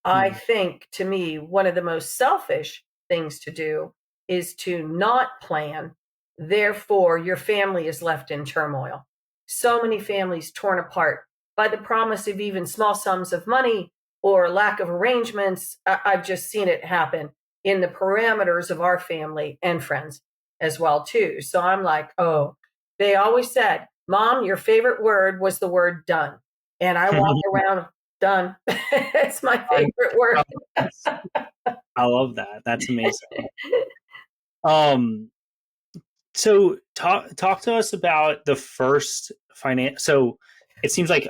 I think, to me, one of the most selfish things to do is to not plan. Therefore, your family is left in turmoil. So many families torn apart by the promise of even small sums of money or lack of arrangements. I've just seen it happen in the parameters of our family and friends as well, too. So I'm like, oh, they always said, Mom, your favorite word was the word done. And I walk around done. It's my favorite word. I love that. That's amazing. So talk to us about the first finance. So it seems like,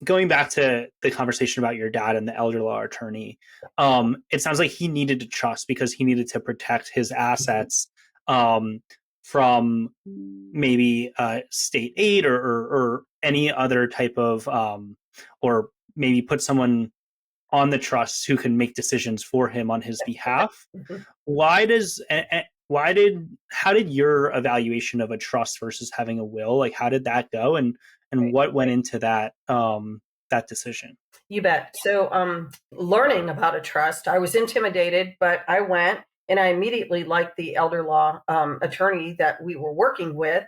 going back to the conversation about your dad and the elder law attorney, it sounds like he needed to trust because he needed to protect his assets from maybe state aid or any other type of, or maybe put someone on the trust who can make decisions for him on his behalf. How did your evaluation of a trust versus having a will, how did that go, and what went into that that decision? You bet. So learning about a trust, I was intimidated, but I went And I immediately liked the elder law attorney that we were working with.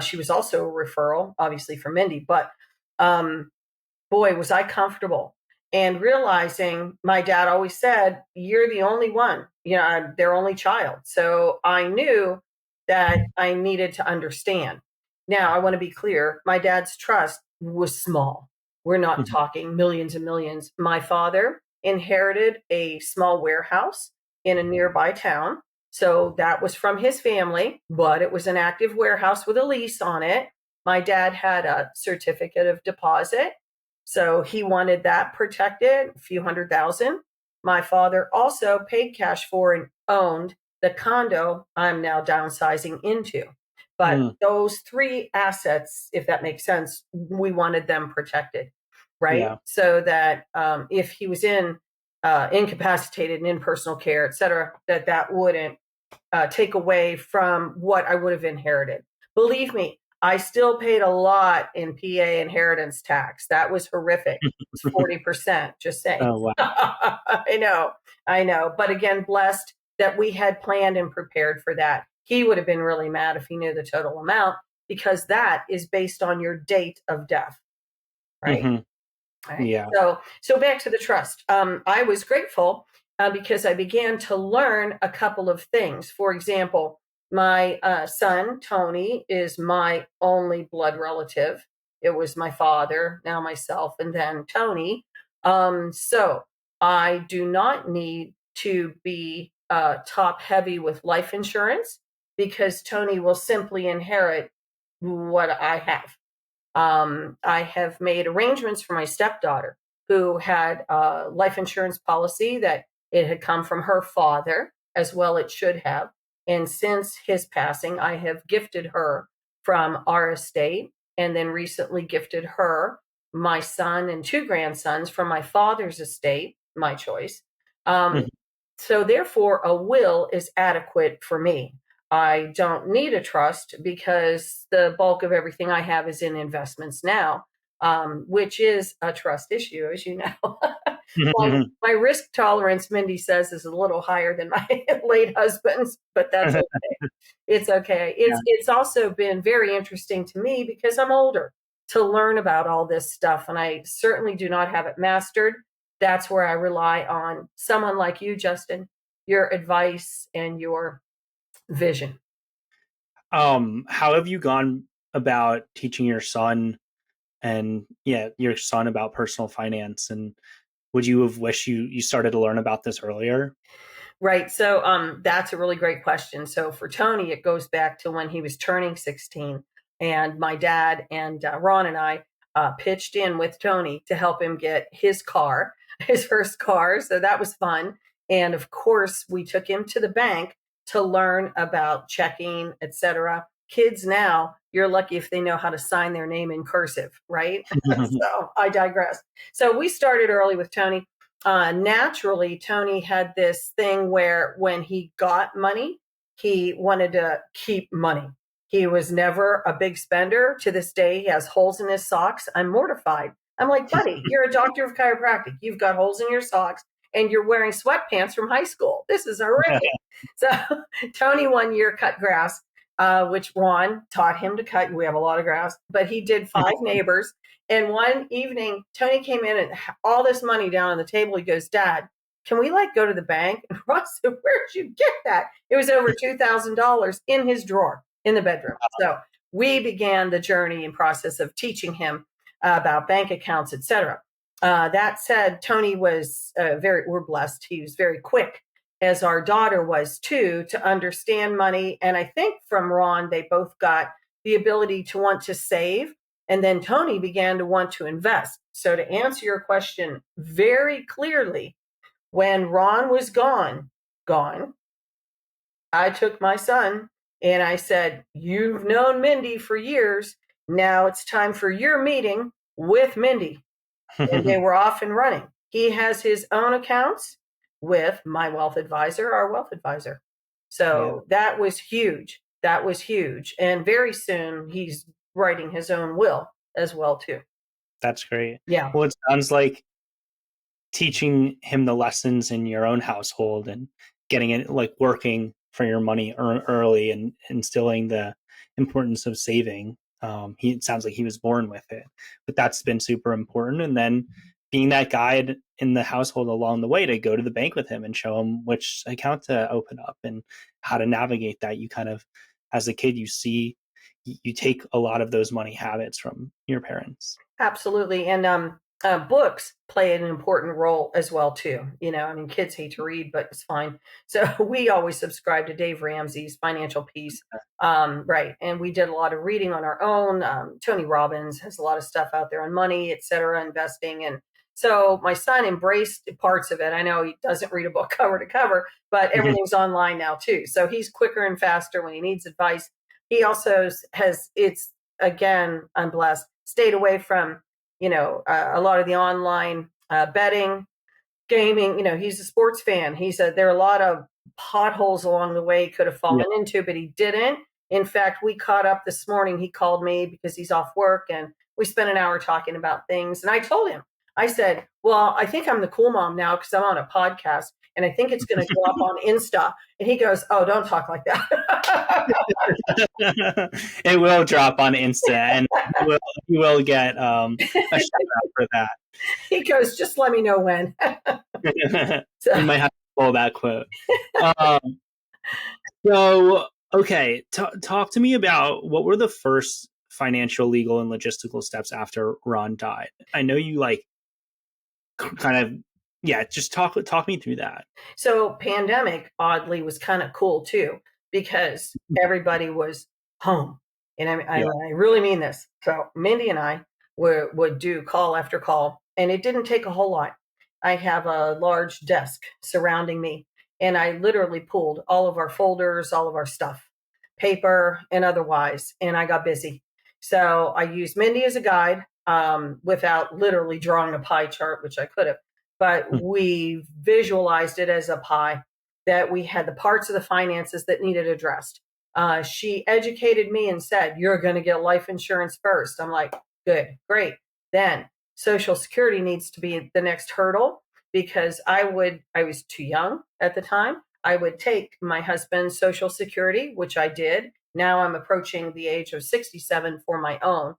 She was also a referral, obviously, from Mindy, but boy, was I comfortable. And realizing my dad always said, you're the only one, I'm their only child. So I knew that I needed to understand. Now, I want to be clear, my dad's trust was small. We're not talking millions and millions. My father inherited a small warehouse in a nearby town. So that was from his family, but it was an active warehouse with a lease on it. My dad had a certificate of deposit. So he wanted that protected, a few $100,000. My father also paid cash for and owned the condo I'm now downsizing into. But those three assets, if that makes sense, we wanted them protected, right? Yeah. So that if he was incapacitated and in personal care, et cetera, that wouldn't take away from what I would have inherited. Believe me, I still paid a lot in PA inheritance tax. That was horrific. It's 40%, just saying. Oh, wow. I know. But again, blessed that we had planned and prepared for that. He would have been really mad if he knew the total amount, because that is based on your date of death, right? Right. Yeah. So back to the trust. I was grateful because I began to learn a couple of things. For example, my son, Tony, is my only blood relative. It was my father, now myself, and then Tony. So I do not need to be top heavy with life insurance, because Tony will simply inherit what I have. I have made arrangements for my stepdaughter, who had a life insurance policy that it had come from her father, as well it should have. And since his passing, I have gifted her from our estate, and then recently gifted her my son and two grandsons from my father's estate, my choice. So therefore, a will is adequate for me. I don't need a trust because the bulk of everything I have is in investments now, which is a trust issue, as you know. My risk tolerance, Mindy says, is a little higher than my late husband's, but that's okay. It's okay. It's also been very interesting to me because I'm older to learn about all this stuff, and I certainly do not have it mastered. That's where I rely on someone like you, Justin, your advice and your vision. How have you gone about teaching your son about personal finance? And would you have wished you started to learn about this earlier? Right. So that's a really great question. So for Tony, it goes back to when he was turning 16, and my dad and Ron and I pitched in with Tony to help him get his car, his first car. So that was fun. And of course, we took him to the bank to learn about checking, etc. Kids now, you're lucky if they know how to sign their name in cursive, right? So I digress. So we started early with Tony. Naturally, Tony had this thing where when he got money, he wanted to keep money. He was never a big spender. To this day, he has holes in his socks. I'm mortified. I'm like, buddy, you're a doctor of chiropractic. You've got holes in your socks and you're wearing sweatpants from high school. This is horrific. So Tony one year cut grass, which Ron taught him to cut. We have a lot of grass, but he did 5 neighbors. And one evening, Tony came in and all this money down on the table. He goes, Dad, can we go to the bank? And Ron said, where'd you get that? It was over $2,000 in his drawer in the bedroom. So we began the journey and process of teaching him about bank accounts, etc. That said, Tony was we're blessed. He was very quick, as our daughter was too, to understand money. And I think from Ron, they both got the ability to want to save. And then Tony began to want to invest. So to answer your question very clearly, when Ron was gone, I took my son and I said, you've known Mindy for years. Now it's time for your meeting with Mindy. And they were off and running. He has his own accounts with my wealth advisor, our wealth advisor. So that was huge. That was huge. And very soon he's writing his own will as well too. That's great. Yeah. Well, it sounds like teaching him the lessons in your own household and getting it, like working for your money early and instilling the importance of saving. It sounds like he was born with it, but that's been super important. And then being that guide in the household along the way to go to the bank with him and show him which account to open up and how to navigate that. You kind of, as a kid, you take a lot of those money habits from your parents. Absolutely. And books play an important role as well, too. I mean, kids hate to read, but it's fine. So we always subscribe to Dave Ramsey's Financial Peace. Right. And we did a lot of reading on our own. Tony Robbins has a lot of stuff out there on money, et cetera, investing. And so my son embraced parts of it. I know he doesn't read a book cover to cover, but everything's online now, too. So he's quicker and faster when he needs advice. He also again, I'm blessed, stayed away from, a lot of the online betting, gaming. He's a sports fan. He said there are a lot of potholes along the way he could have fallen into, but he didn't. In fact, we caught up this morning. He called me because he's off work, and we spent an hour talking about things. And I told him, I said, well, I think I'm the cool mom now because I'm on a podcast, and I think it's going to go up on Insta. And he goes, oh, don't talk like that. It will drop on Insta, and you will get a shout out for that. He goes, just let me know when. You might have to pull that quote. So, okay, talk to me about what were the first financial, legal, and logistical steps after Ron died. I know you just talk me through that. So pandemic, oddly, was kind of cool too, because everybody was home. And I really mean this. So Mindy and I would do call after call, and it didn't take a whole lot. I have a large desk surrounding me, and I literally pulled all of our folders, all of our stuff, paper and otherwise, and I got busy. So I used Mindy as a guide, without literally drawing a pie chart, which I could have. But we visualized it as a pie, that we had the parts of the finances that needed addressed. She educated me and said, you're going to get life insurance first. I'm like, good, great. Then Social Security needs to be the next hurdle, because I was too young at the time. I would take my husband's Social Security, which I did. Now I'm approaching the age of 67 for my own,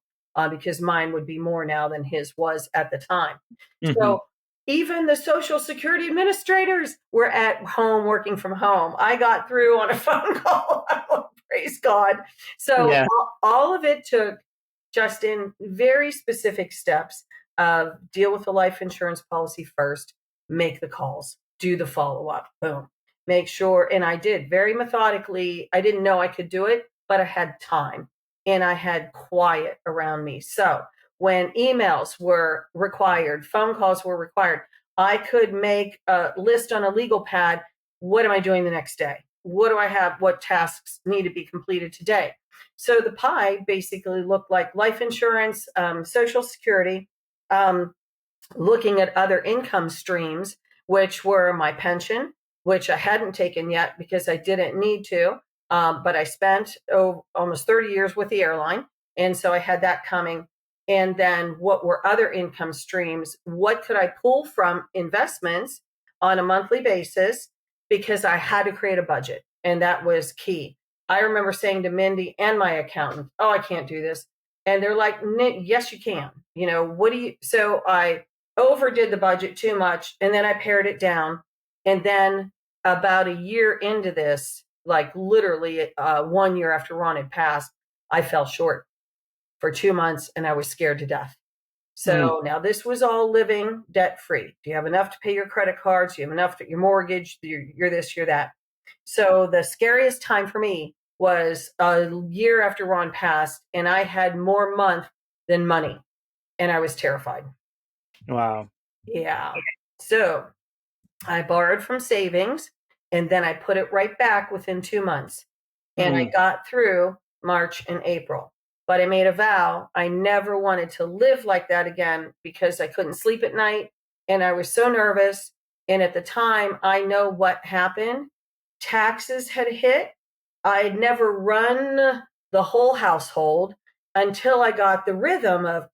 because mine would be more now than his was at the time. Mm-hmm. So even the Social Security administrators were at home working from home. I got through on a phone call. Praise God. So all of it took, Justin, very specific steps of deal with the life insurance policy first, make the calls, do the follow-up, boom. Make sure, and I did very methodically. I didn't know I could do it, but I had time and I had quiet around me. So when emails were required, phone calls were required, I could make a list on a legal pad. What am I doing the next day? What do I have? What tasks need to be completed today? So the pie basically looked like life insurance, Social Security, looking at other income streams, which were my pension, which I hadn't taken yet because I didn't need to. But I spent almost 30 years with the airline. And so I had that coming. And then what were other income streams? What could I pull from investments on a monthly basis? Because I had to create a budget. And that was key. I remember saying to Mindy and my accountant, oh, I can't do this. And they're like, yes, you can. So I overdid the budget too much. And then I pared it down. And then about a year into this, like literally 1 year after Ron had passed, I fell short for 2 months and I was scared to death. So now this was all living debt free. Do you have enough to pay your credit cards? Do you have enough to your mortgage? You're this, you're that. So the scariest time for me was a year after Ron passed, and I had more month than money, and I was terrified. Wow. Yeah. So I borrowed from savings, and then I put it right back within 2 months. And I got through March and April. But I made a vow I never wanted to live like that again, because I couldn't sleep at night, and I was so nervous. And at the time, I know what happened. Taxes had hit. I'd never run the whole household until I got the rhythm of,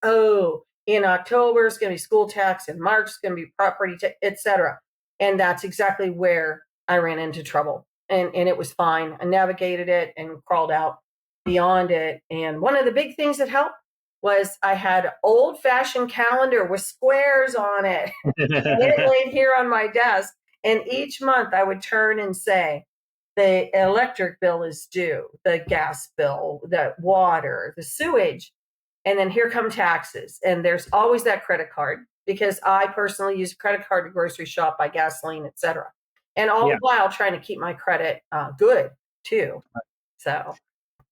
in October, it's going to be school tax, in March, it's going to be property tax, et cetera. And that's exactly where I ran into trouble, and it was fine. I navigated it and crawled out beyond it. And one of the big things that helped was I had old-fashioned calendar with squares on it. And it laid here on my desk. And each month I would turn and say, the electric bill is due, the gas bill, the water, the sewage, and then here come taxes. And there's always that credit card, because I personally use a credit card to grocery shop, buy gasoline, etc. And all the while trying to keep my credit good too.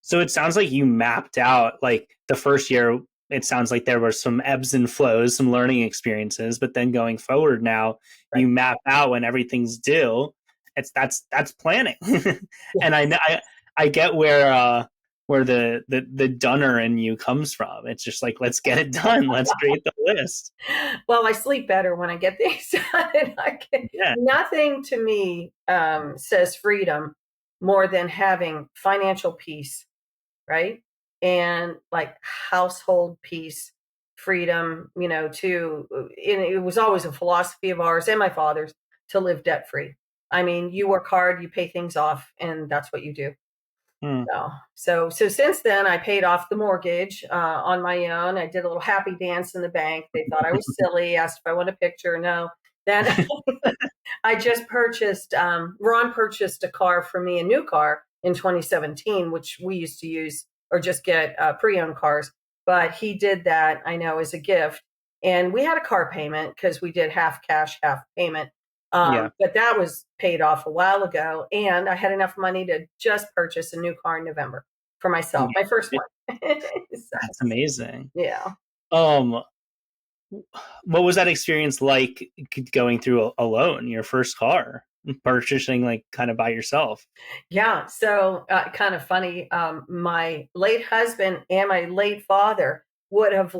So it sounds like you mapped out, like the first year, it sounds like there were some ebbs and flows, some learning experiences, but then going forward now, you map out when everything's due. That's planning. And I get where the dunner in you comes from. It's just like, let's get it done. Let's create the list. Well, I sleep better when I get things done. Nothing to me says freedom more than having financial peace, right? And like household peace, freedom, it was always a philosophy of ours and my father's to live debt free. I mean, you work hard, you pay things off, and that's what you do. So since then, I paid off the mortgage on my own. I did a little happy dance in the bank. They thought I was silly, asked if I want a picture. No. Then I just purchased, Ron purchased a car for me, a new car in 2017, which we used to use or just get pre-owned cars. But he did that, I know, as a gift. And we had a car payment because we did half cash, half payment. But that was paid off a while ago. And I had enough money to just purchase a new car in November for myself, my first one. That's amazing. Yeah. What was that experience like going through alone, your first car, purchasing like kind of by yourself? Yeah. So kind of funny. My late husband and my late father would have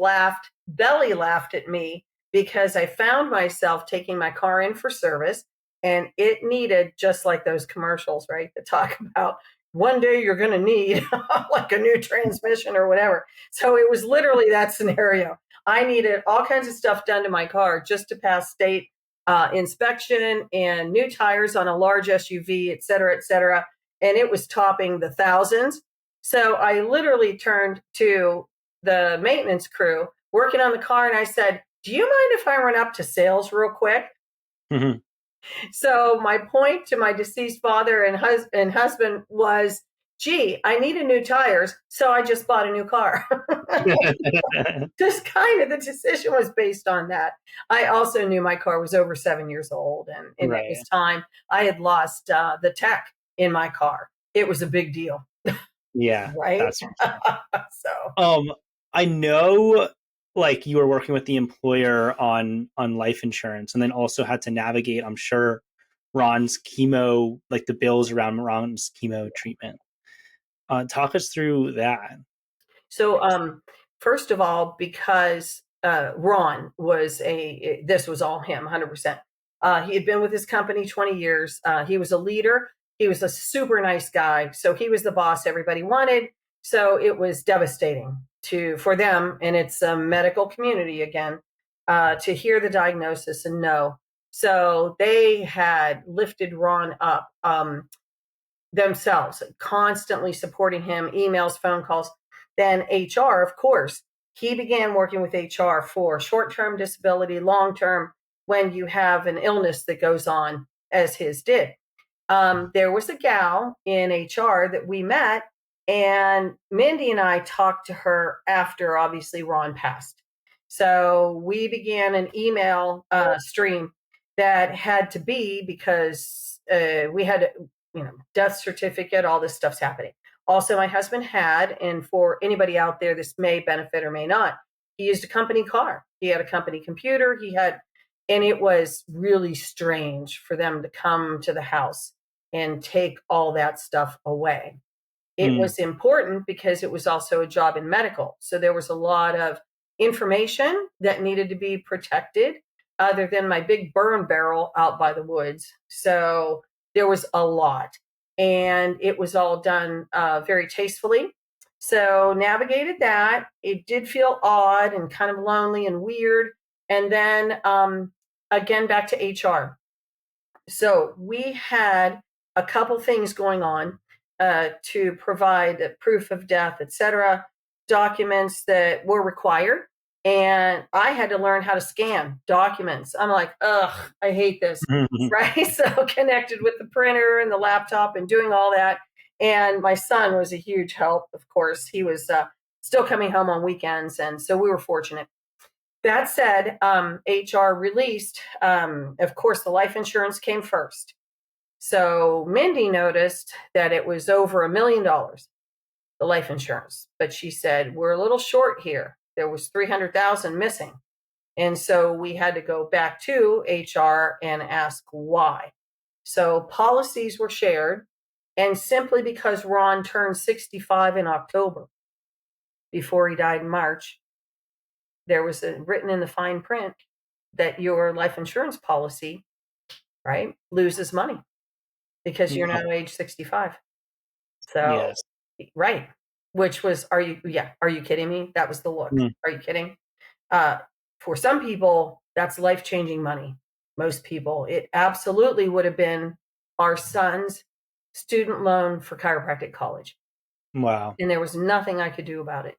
belly laughed at me, because I found myself taking my car in for service, and it needed, just like those commercials, right, that talk about one day you're going to need like a new transmission or whatever. So it was literally that scenario. I needed all kinds of stuff done to my car just to pass state inspection and new tires on a large SUV, et cetera, et cetera. And it was topping the thousands. So I literally turned to the maintenance crew working on the car, and I said, do you mind if I run up to sales real quick? Mm-hmm. So my point to my deceased father and husband was, gee, I needed new tires, so I just bought a new car. Just kind of the decision was based on that. I also knew my car was over 7 years old, and it was time. I had lost the tech in my car. It was a big deal. Yeah. Right. That's I know, like, you were working with the employer on life insurance, and then also had to navigate, I'm sure, Ron's chemo, like the bills around Ron's chemo treatment. Talk us through that. So, first of all, because Ron was this was all him, 100%. He had been with his company 20 years. He was a leader. He was a super nice guy. So he was the boss everybody wanted. So it was devastating for them, and it's a medical community again, to hear the diagnosis and know. So they had lifted Ron up themselves, constantly supporting him, emails, phone calls. Then HR, of course, he began working with HR for short-term disability, long-term, when you have an illness that goes on, as his did. There was a gal in HR that we met, and Mindy and I talked to her after, obviously, Ron passed. So we began an email stream that had to be, because we had, death certificate, all this stuff's happening. Also, my husband had, and for anybody out there, this may benefit or may not, he used a company car. He had a company computer. And it was really strange for them to come to the house and take all that stuff away. It was important because it was also a job in medical. So there was a lot of information that needed to be protected, other than my big burn barrel out by the woods. So there was a lot, and it was all done very tastefully. So navigated that. It did feel odd and kind of lonely and weird. And then again, back to HR. So we had a couple things going on to provide proof of death, etc., documents that were required. And I had to learn how to scan documents. I'm like, ugh, I hate this. Right. So connected with the printer and the laptop and doing all that. And my son was a huge help, of course. He was still coming home on weekends. And so we were fortunate. That said, HR released, of course, the life insurance came first. So Mindy noticed that it was over $1 million, the life insurance. But she said, we're a little short here. There was 300,000 missing. And so we had to go back to HR and ask why. So policies were shared. And simply because Ron turned 65 in October, before he died in March, there was written in the fine print that your life insurance policy, right, loses money because you're now age 65. So, yes. right. Which was, are you kidding me? That was the look. Are you kidding? For some people, that's life-changing money. Most people, it absolutely would have been our son's student loan for chiropractic college. Wow. And there was nothing I could do about it.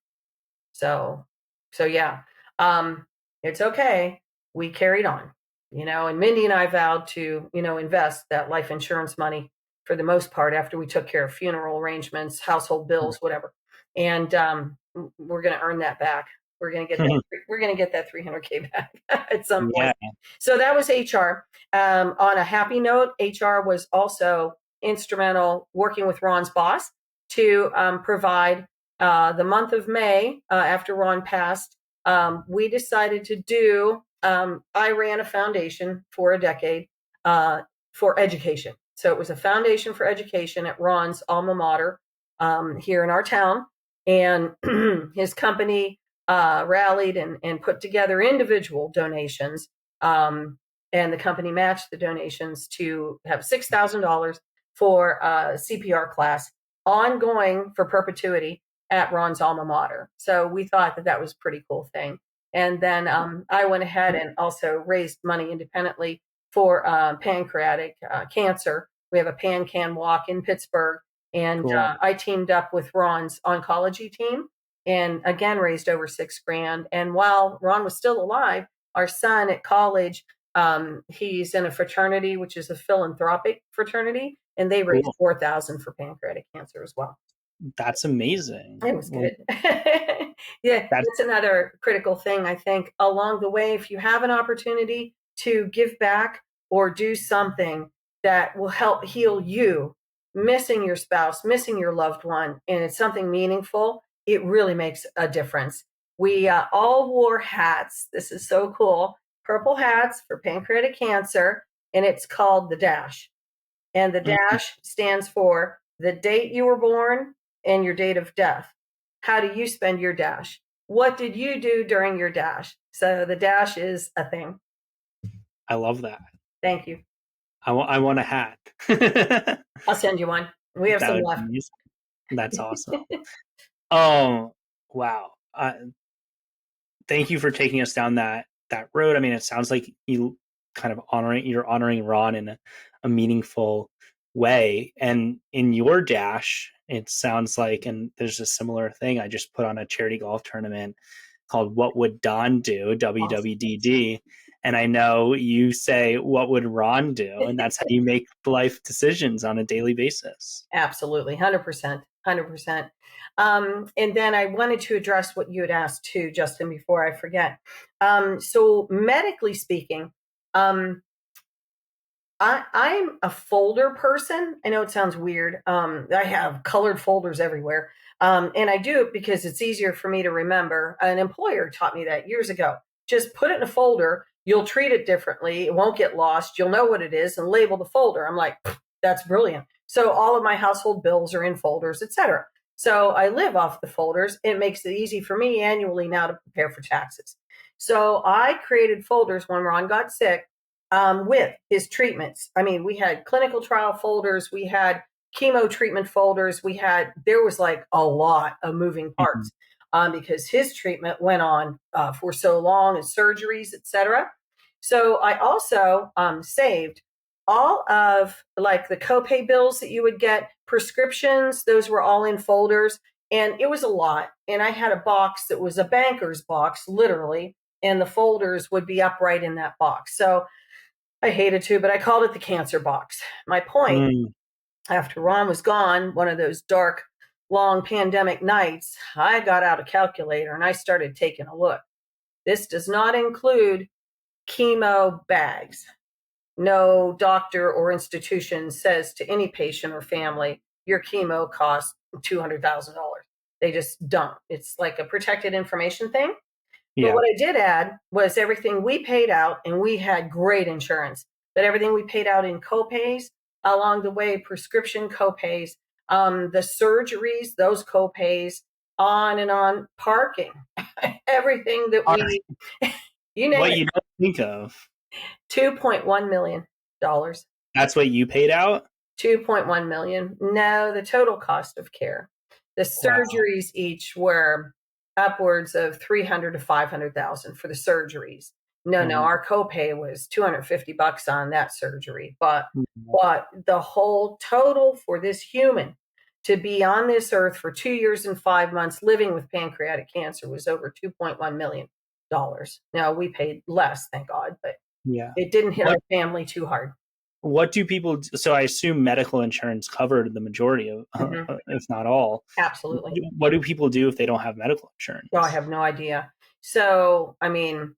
So yeah, it's okay. We carried on, and Mindy and I vowed to, invest that life insurance money for the most part after we took care of funeral arrangements, household bills, whatever. And we're going to earn that back. We're going to get that. We're going to get that $300K back at some point. Yeah. So that was HR. On a happy note, HR was also instrumental working with Ron's boss to provide the month of May after Ron passed. We decided to do. I ran a foundation for a decade for education. So it was a foundation for education at Ron's alma mater here in our town. And his company rallied and put together individual donations. And the company matched the donations to have $6,000 for a CPR class ongoing for perpetuity at Ron's alma mater. So we thought that was a pretty cool thing. And then I went ahead and also raised money independently for pancreatic cancer. We have a PanCan walk in Pittsburgh. And cool. I teamed up with Ron's oncology team and again raised over $6,000. And while Ron was still alive, our son at college, he's in a fraternity, which is a philanthropic fraternity, and they raised $4,000 for pancreatic cancer as well. That's amazing. It was good. Yeah, that's another critical thing, I think, along the way. If you have an opportunity to give back or do something that will help heal you, missing your spouse, missing your loved one, and it's something meaningful, it really makes a difference. We all wore hats. This is so cool. Purple hats for pancreatic cancer, and it's called the DASH. And the DASH stands for the date you were born and your date of death. How do you spend your DASH? What did you do during your DASH? So the DASH is a thing. I love that. Thank you. I want a hat. I'll send you one. We have some left. That's awesome. Oh, wow. Thank you for taking us down that road. I mean, it sounds like you kind of honoring Ron in a meaningful way. And in your DASH, it sounds like, and there's a similar thing, I just put on a charity golf tournament called What Would Don Do, WWDD. And I know you say, what would Ron do? And that's how you make life decisions on a daily basis. Absolutely. 100%. 100%. And then I wanted to address what you had asked too, Justin, before I forget. So medically speaking, I'm a folder person. I know it sounds weird. I have colored folders everywhere. And I do it because it's easier for me to remember. An employer taught me that years ago. Just put it in a folder. You'll treat it differently. It won't get lost. You'll know what it is and label the folder. I'm like, that's brilliant. So all of my household bills are in folders, etc. So I live off the folders. It makes it easy for me annually now to prepare for taxes. So I created folders when Ron got sick with his treatments. I mean, we had clinical trial folders. We had chemo treatment folders. There was like a lot of moving parts. Because his treatment went on for so long and surgeries, etc. So I also saved all of like the copay bills that you would get, prescriptions, those were all in folders. And it was a lot. And I had a box that was a banker's box, literally, and the folders would be upright in that box. So I hated to, but I called it the cancer box. My point, after Ron was gone, one of those dark, long pandemic nights, I got out a calculator and I started taking a look. This does not include chemo bags. No doctor or institution says to any patient or family, your chemo costs $200,000. They just don't. It's like a protected information thing. But Yeah. what I did add was everything we paid out, and we had great insurance, but everything we paid out in copays along the way, prescription copays, the surgeries, those copays, on and on, parking, everything that we, you name What it, you don't think of. $2.1 million. That's what you paid out? 2.1 million. No, the total cost of care. The surgeries each were upwards of 300 to 500,000 for the surgeries. No, our copay was $250 on that surgery. But the whole total for this human to be on this earth for 2 years and 5 months living with pancreatic cancer was over $2.1 million. Now we paid less, thank God, but it didn't hit our family too hard. What do people do? So I assume medical insurance covered the majority of, if not all. Absolutely. What do people do if they don't have medical insurance? Oh, I have no idea. So, I mean,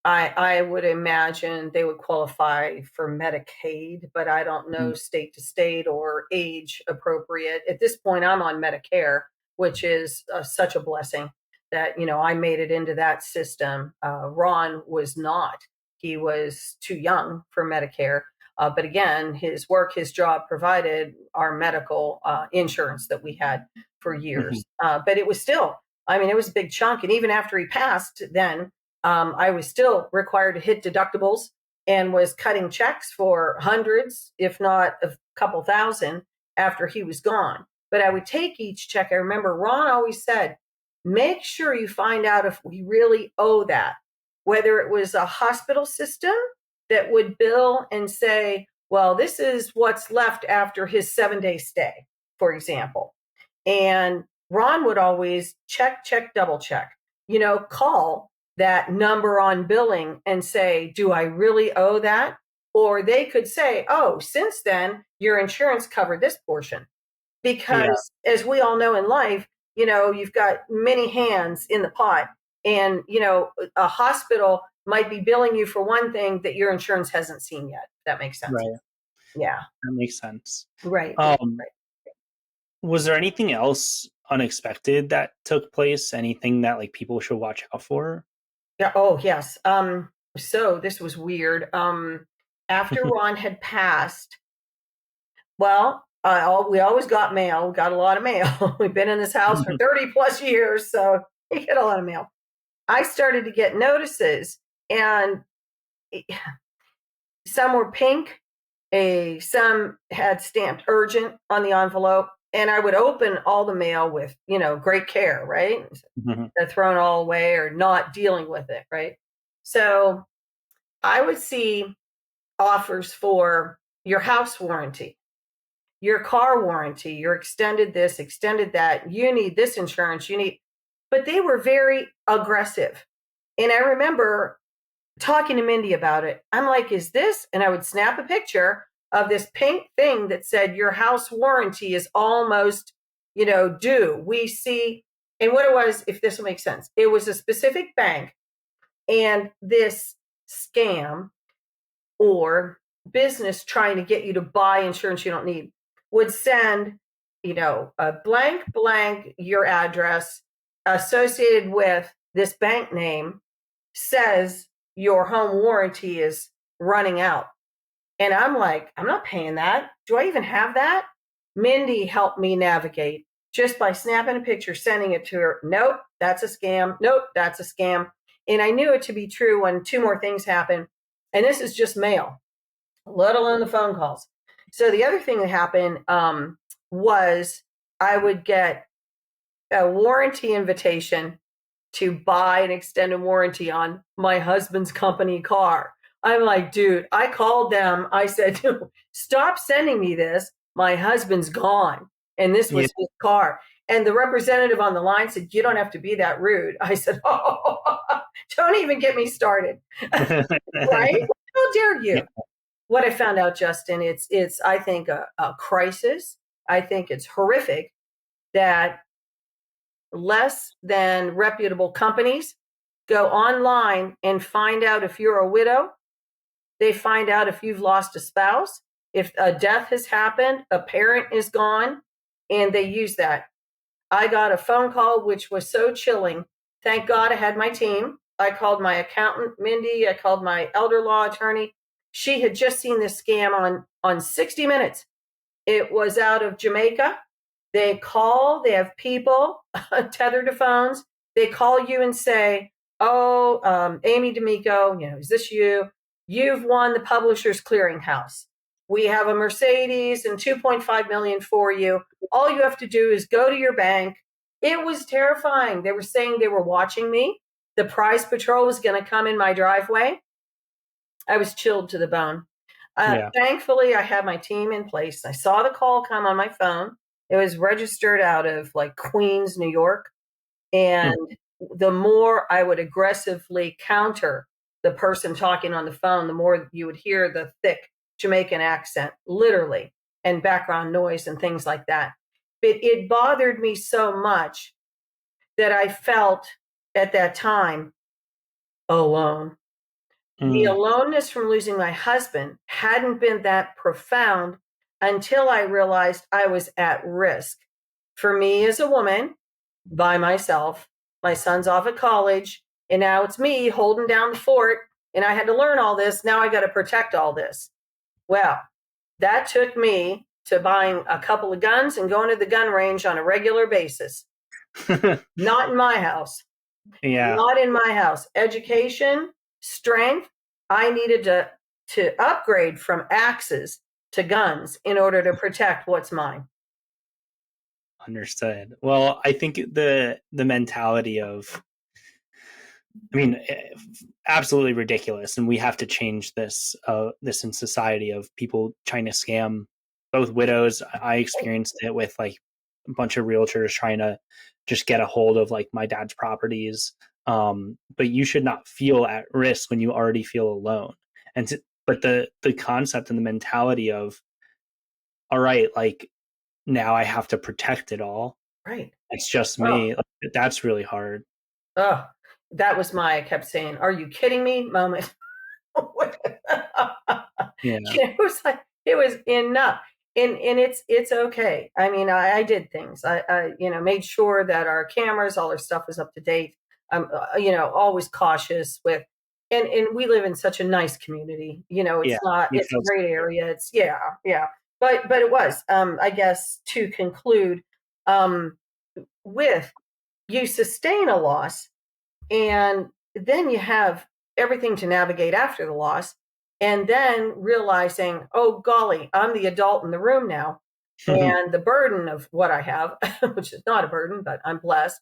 I would imagine they would qualify for Medicaid, but I don't know state to state or age appropriate. At this point, I'm on Medicare, which is such a blessing that, I made it into that system. Ron was not. He was too young for Medicare. But again, his work, his job provided our medical insurance that we had for years. But it was still, it was a big chunk. And even after he passed, then I was still required to hit deductibles and was cutting checks for hundreds, if not a couple thousand after he was gone. But I would take each check. I remember Ron always said, make sure you find out if we really owe that, whether it was a hospital system that would bill and say, well, this is what's left after his 7-day stay, for example. And Ron would always check, double check, call that number on billing and say, do I really owe that? Or they could say, oh, since then, your insurance covered this portion. Because as we all know in life, you've got many hands in the pot. And, a hospital might be billing you for one thing that your insurance hasn't seen yet. That makes sense. Right. Yeah. That makes sense. Right. Was there anything else unexpected that took place? Anything that like people should watch out for? Yeah. Oh, yes. So this was weird. After Ron had passed, well, we always got mail. We got a lot of mail. We've been in this house for 30 plus years, so we get a lot of mail. I started to get notices, and some were pink, some had stamped urgent on the envelope, and I would open all the mail with, great care, right? They're thrown all away or not dealing with it, right? So I would see offers for your house warranty, your car warranty, your extended this, extended that, you need this insurance, but they were very aggressive. And I remember talking to Mindy about it. I'm like, is this? And I would snap a picture of this pink thing that said your house warranty is almost, due. We see, and what it was, if this will make sense, it was a specific bank, and this scam or business trying to get you to buy insurance you don't need would send, a blank, your address associated with this bank name says your home warranty is running out. And I'm like, I'm not paying that. Do I even have that? Mindy helped me navigate just by snapping a picture, sending it to her. Nope, that's a scam. Nope, that's a scam. And I knew it to be true when two more things happened. And this is just mail, let alone the phone calls. So the other thing that happened was I would get a warranty invitation to buy an extended warranty on my husband's company car. I'm like, dude, I called them. I said, dude, stop sending me this. My husband's gone. And this Yeah. was his car. And the representative on the line said, you don't have to be that rude. I said, oh, don't even get me started. Right? How dare Yeah. you? What I found out, Justin, it's I think a crisis. I think it's horrific that less than reputable companies go online and find out if you're a widow. They find out if you've lost a spouse, if a death has happened, a parent is gone, and they use that. I got a phone call which was so chilling. Thank God I had my team. I called my accountant, Mindy. I called my elder law attorney. She had just seen this scam on 60 Minutes. It was out of Jamaica. They call, they have people tethered to phones. They call you and say, oh, Amy D'Amico, is this you? You've won the Publishers Clearinghouse. We have a Mercedes and 2.5 million for you. All you have to do is go to your bank. It was terrifying. They were saying they were watching me. The prize patrol was going to come in my driveway. I was chilled to the bone. Yeah. Thankfully, I had my team in place. I saw the call come on my phone. It was registered out of like Queens, New York. And the more I would aggressively counter the person talking on the phone, the more you would hear the thick Jamaican accent, literally, and background noise and things like that. It bothered me so much that I felt at that time alone. The aloneness from losing my husband hadn't been that profound until I realized I was at risk. For me as a woman, by myself, my son's off at college, and now it's me holding down the fort, and I had to learn all this. Now I got to protect all this. Well, that took me to buying a couple of guns and going to the gun range on a regular basis. Not in my house. Yeah. Not in my house. Education, strength. I needed to upgrade from axes to guns in order to protect what's mine. Understood. Well, I think the mentality of, absolutely ridiculous, and we have to change this in society of people trying to scam both widows. I experienced it with like a bunch of realtors trying to just get a hold of like my dad's properties. But you should not feel at risk when you already feel alone. But the concept and the mentality of, all right, like now I have to protect it all. Right. It's just me. Like, that's really hard. Oh, that was I kept saying, are you kidding me? Moment. Yeah. It was like, it was enough. And it's okay. I mean, I did things. I made sure that our cameras, all our stuff was up to date. I'm, always cautious with, and we live in such a nice community. Yeah. It's a great area. It's, yeah. But it was, I guess to conclude, with you sustain a loss and then you have everything to navigate after the loss. And then realizing, oh, golly, I'm the adult in the room now. And the burden of what I have, which is not a burden, but I'm blessed,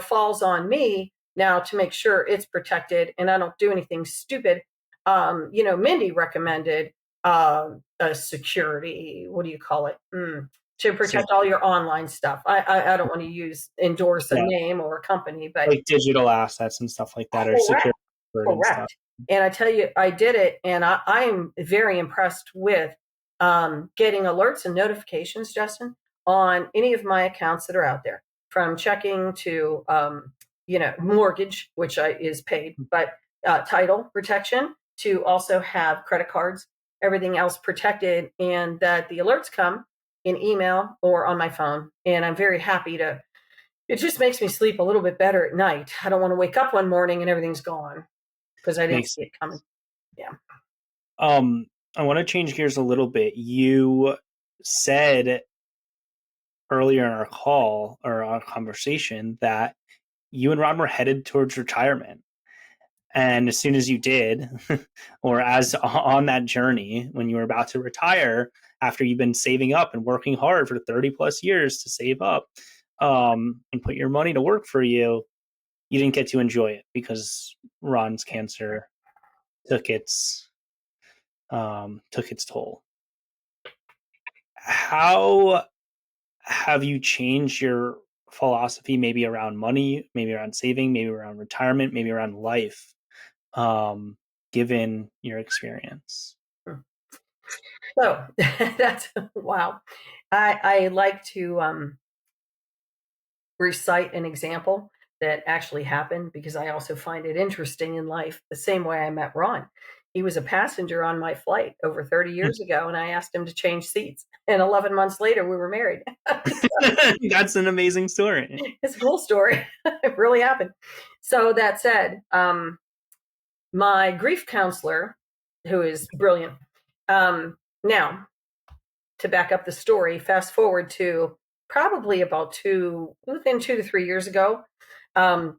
falls on me now to make sure it's protected and I don't do anything stupid. Mindy recommended a security, what do you call it? To protect all your online stuff. I don't want to endorse a name or a company, but like digital assets and stuff like that, or security and stuff. And I tell you, I did it, and I am very impressed with getting alerts and notifications, Justin, on any of my accounts that are out there, from checking to mortgage, which is paid, but title protection, to also have credit cards, everything else protected, and that the alerts come in email or on my phone. And I'm very happy it just makes me sleep a little bit better at night. I don't want to wake up one morning and everything's gone because I didn't see it coming. Yeah. I want to change gears a little bit. You said earlier in our call or our conversation that you and Ron were headed towards retirement. And as soon as you did, or as on that journey, when you were about to retire, after you've been saving up and working hard for 30 plus years to save up and put your money to work for you, you didn't get to enjoy it because Ron's cancer took its took its toll. How have you changed your philosophy, maybe around money, maybe around saving, maybe around retirement, maybe around life, given your experience? So that's wow. I like to recite an example that actually happened because I also find it interesting in life. The same way I met Ron. He was a passenger on my flight over 30 years ago, and I asked him to change seats. And 11 months later, we were married. That's an amazing story. It's a cool story. It really happened. So that said, my grief counselor, who is brilliant, now to back up the story, fast forward to probably about within 2 to 3 years ago, my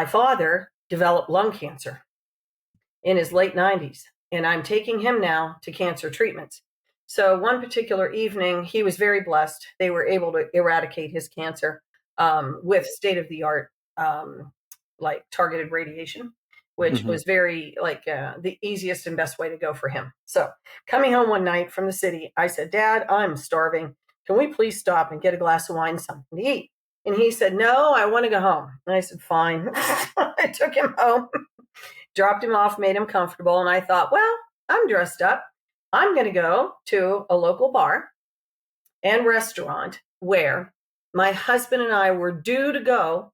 father developed lung cancer in his late 90s, and I'm taking him now to cancer treatments. So one particular evening, he was very blessed. They were able to eradicate his cancer with state-of-the-art, like targeted radiation, which was very the easiest and best way to go for him. So coming home one night from the city, I said, Dad, I'm starving. Can we please stop and get a glass of wine and something to eat? And he said, no, I want to go home. And I said, fine. I took him home, dropped him off, made him comfortable. And I thought, well, I'm dressed up. I'm going to go to a local bar and restaurant where my husband and I were due to go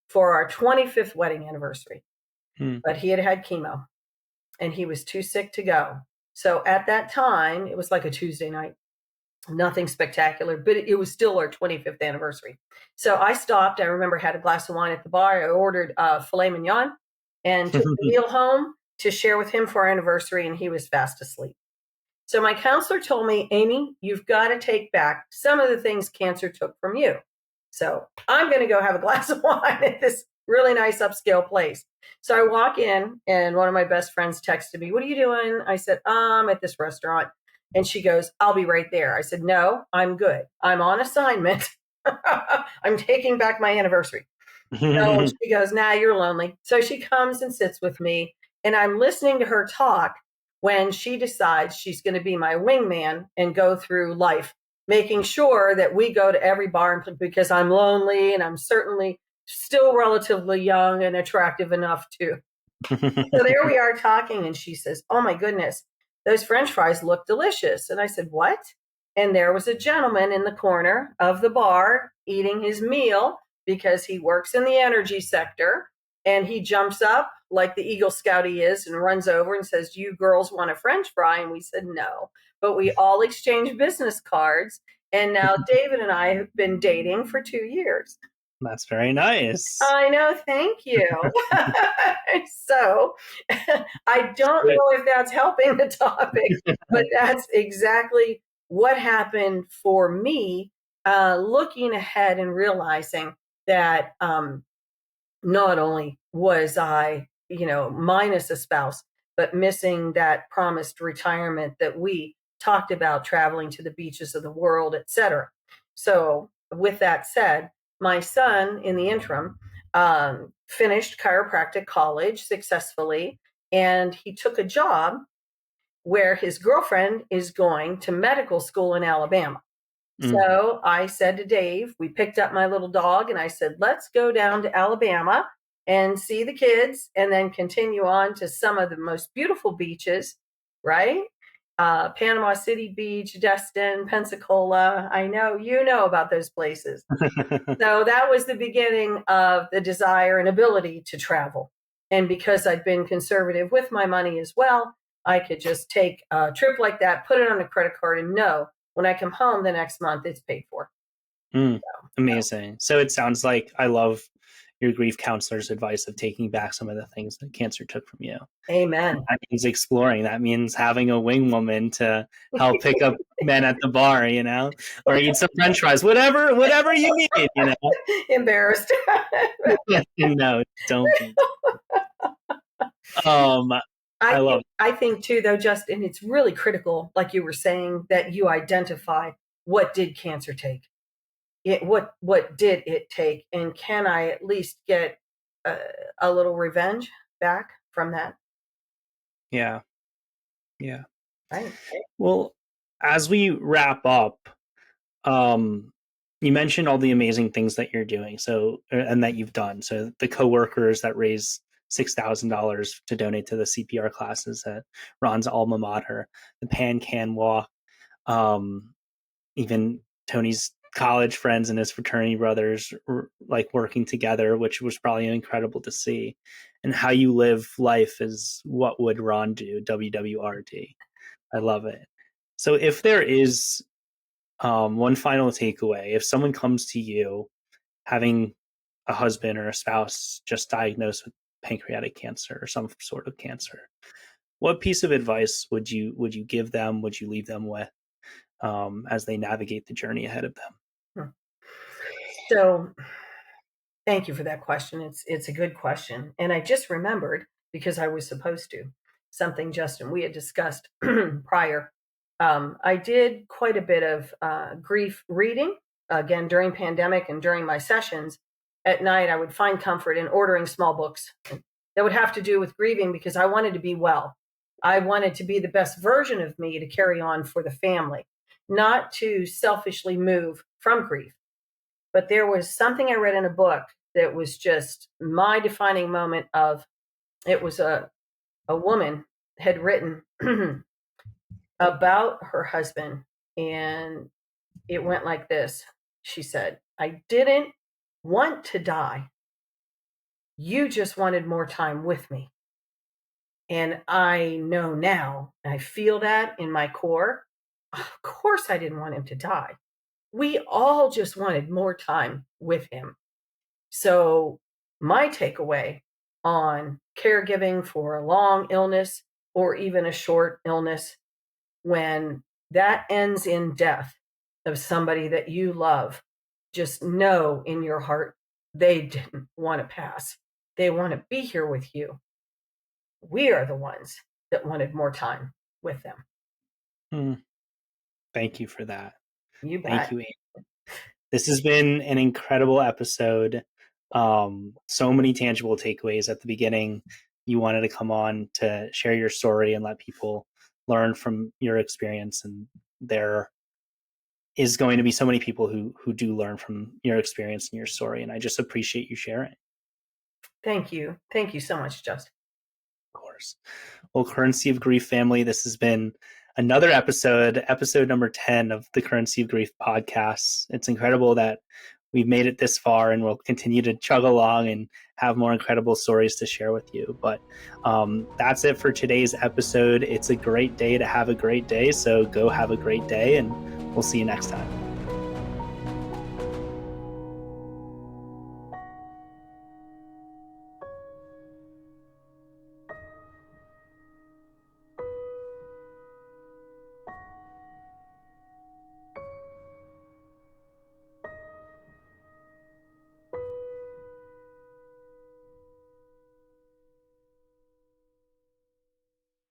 for our 25th wedding anniversary. But he had had chemo and he was too sick to go. So at that time, it was like a Tuesday night, nothing spectacular, but it was still our 25th anniversary. So I stopped. I remember had a glass of wine at the bar. I ordered filet mignon and took the meal home to share with him for our anniversary, and he was fast asleep. So my counselor told me, Amy, you've got to take back some of the things cancer took from you. So I'm going to go have a glass of wine at this really nice upscale place. So I walk in, and one of my best friends texted me, what are you doing? I said, I'm at this restaurant. And she goes, I'll be right there. I said, no, I'm good. I'm on assignment. I'm taking back my anniversary. So she goes, nah, you're lonely. So she comes and sits with me, and I'm listening to her talk when she decides she's going to be my wingman and go through life, making sure that we go to every bar because I'm lonely and I'm certainly still relatively young and attractive enough too. So there we are talking, and she says, oh my goodness, those French fries look delicious. And I said, what? And there was a gentleman in the corner of the bar eating his meal because he works in the energy sector. And he jumps up like the Eagle Scout he is and runs over and says, do you girls want a French fry? And we said, no, but we all exchanged business cards. And now David and I have been dating for 2 years. That's very nice. I know. Thank you. So I don't know if that's helping the topic, but that's exactly what happened for me, looking ahead and realizing that not only was I, minus a spouse, but missing that promised retirement that we talked about, traveling to the beaches of the world, etc. So with that said, my son, in the interim, finished chiropractic college successfully, and he took a job where his girlfriend is going to medical school in Alabama. So I said to Dave, we picked up my little dog, and I said, let's go down to Alabama and see the kids and then continue on to some of the most beautiful beaches, right? Panama City Beach, Destin, Pensacola. I know you know about those places. So that was the beginning of the desire and ability to travel. And because I'd been conservative with my money as well, I could just take a trip like that, put it on a credit card, and know when I come home the next month, it's paid for. Amazing. So it sounds like I love your grief counselor's advice of taking back some of the things that cancer took from you. Amen. That means exploring. That means having a wing woman to help pick up men at the bar, or eat some French fries, whatever you need, Embarrassed. No, don't be. I think too, though, Justin, it's really critical, like you were saying, that you identify what did cancer take. What did it take, and can I at least get a little revenge back from that? Yeah, Yeah. Right. Well, as we wrap up, you mentioned all the amazing things that you're doing, and that you've done. So the coworkers that raise $6,000 to donate to the CPR classes at Ron's alma mater, the Pan Can Walk, even Tony's college friends and his fraternity brothers like working together, which was probably incredible to see. And how you live life is what would Ron do, WWRD. I love it. So if there is one final takeaway, if someone comes to you having a husband or a spouse just diagnosed with pancreatic cancer or some sort of cancer, what piece of advice would you give them? Would you leave them with as they navigate the journey ahead of them? So thank you for that question. It's a good question. And I just remembered, because I was supposed to, something, Justin, we had discussed prior. I did quite a bit of grief reading, again, during pandemic and during my sessions. At night, I would find comfort in ordering small books that would have to do with grieving, because I wanted to be well. I wanted to be the best version of me to carry on for the family, not to selfishly move from grief. But there was something I read in a book that was just my defining moment of, it was a woman had written about her husband, and it went like this. She said, "I didn't want to die. You just wanted more time with me." And I know now, I feel that in my core. Of course I didn't want him to die. We all just wanted more time with him. So my takeaway on caregiving for a long illness or even a short illness, when that ends in death of somebody that you love, just know in your heart they didn't want to pass. They want to be here with you. We are the ones that wanted more time with them. Thank you for that. You bet. Thank you, Amy. This has been an incredible episode. So many tangible takeaways at the beginning. You wanted to come on to share your story and let people learn from your experience. And there is going to be so many people who do learn from your experience and your story. And I just appreciate you sharing. Thank you. Thank you so much, Justin. Of course. Well, Currency of Grief family, this has been another episode number 10 of the Currency of Grief podcast. It's incredible that we've made it this far, and we'll continue to chug along and have more incredible stories to share with you. But that's it for today's episode. It's a great day to have a great day. So go have a great day, and we'll see you next time.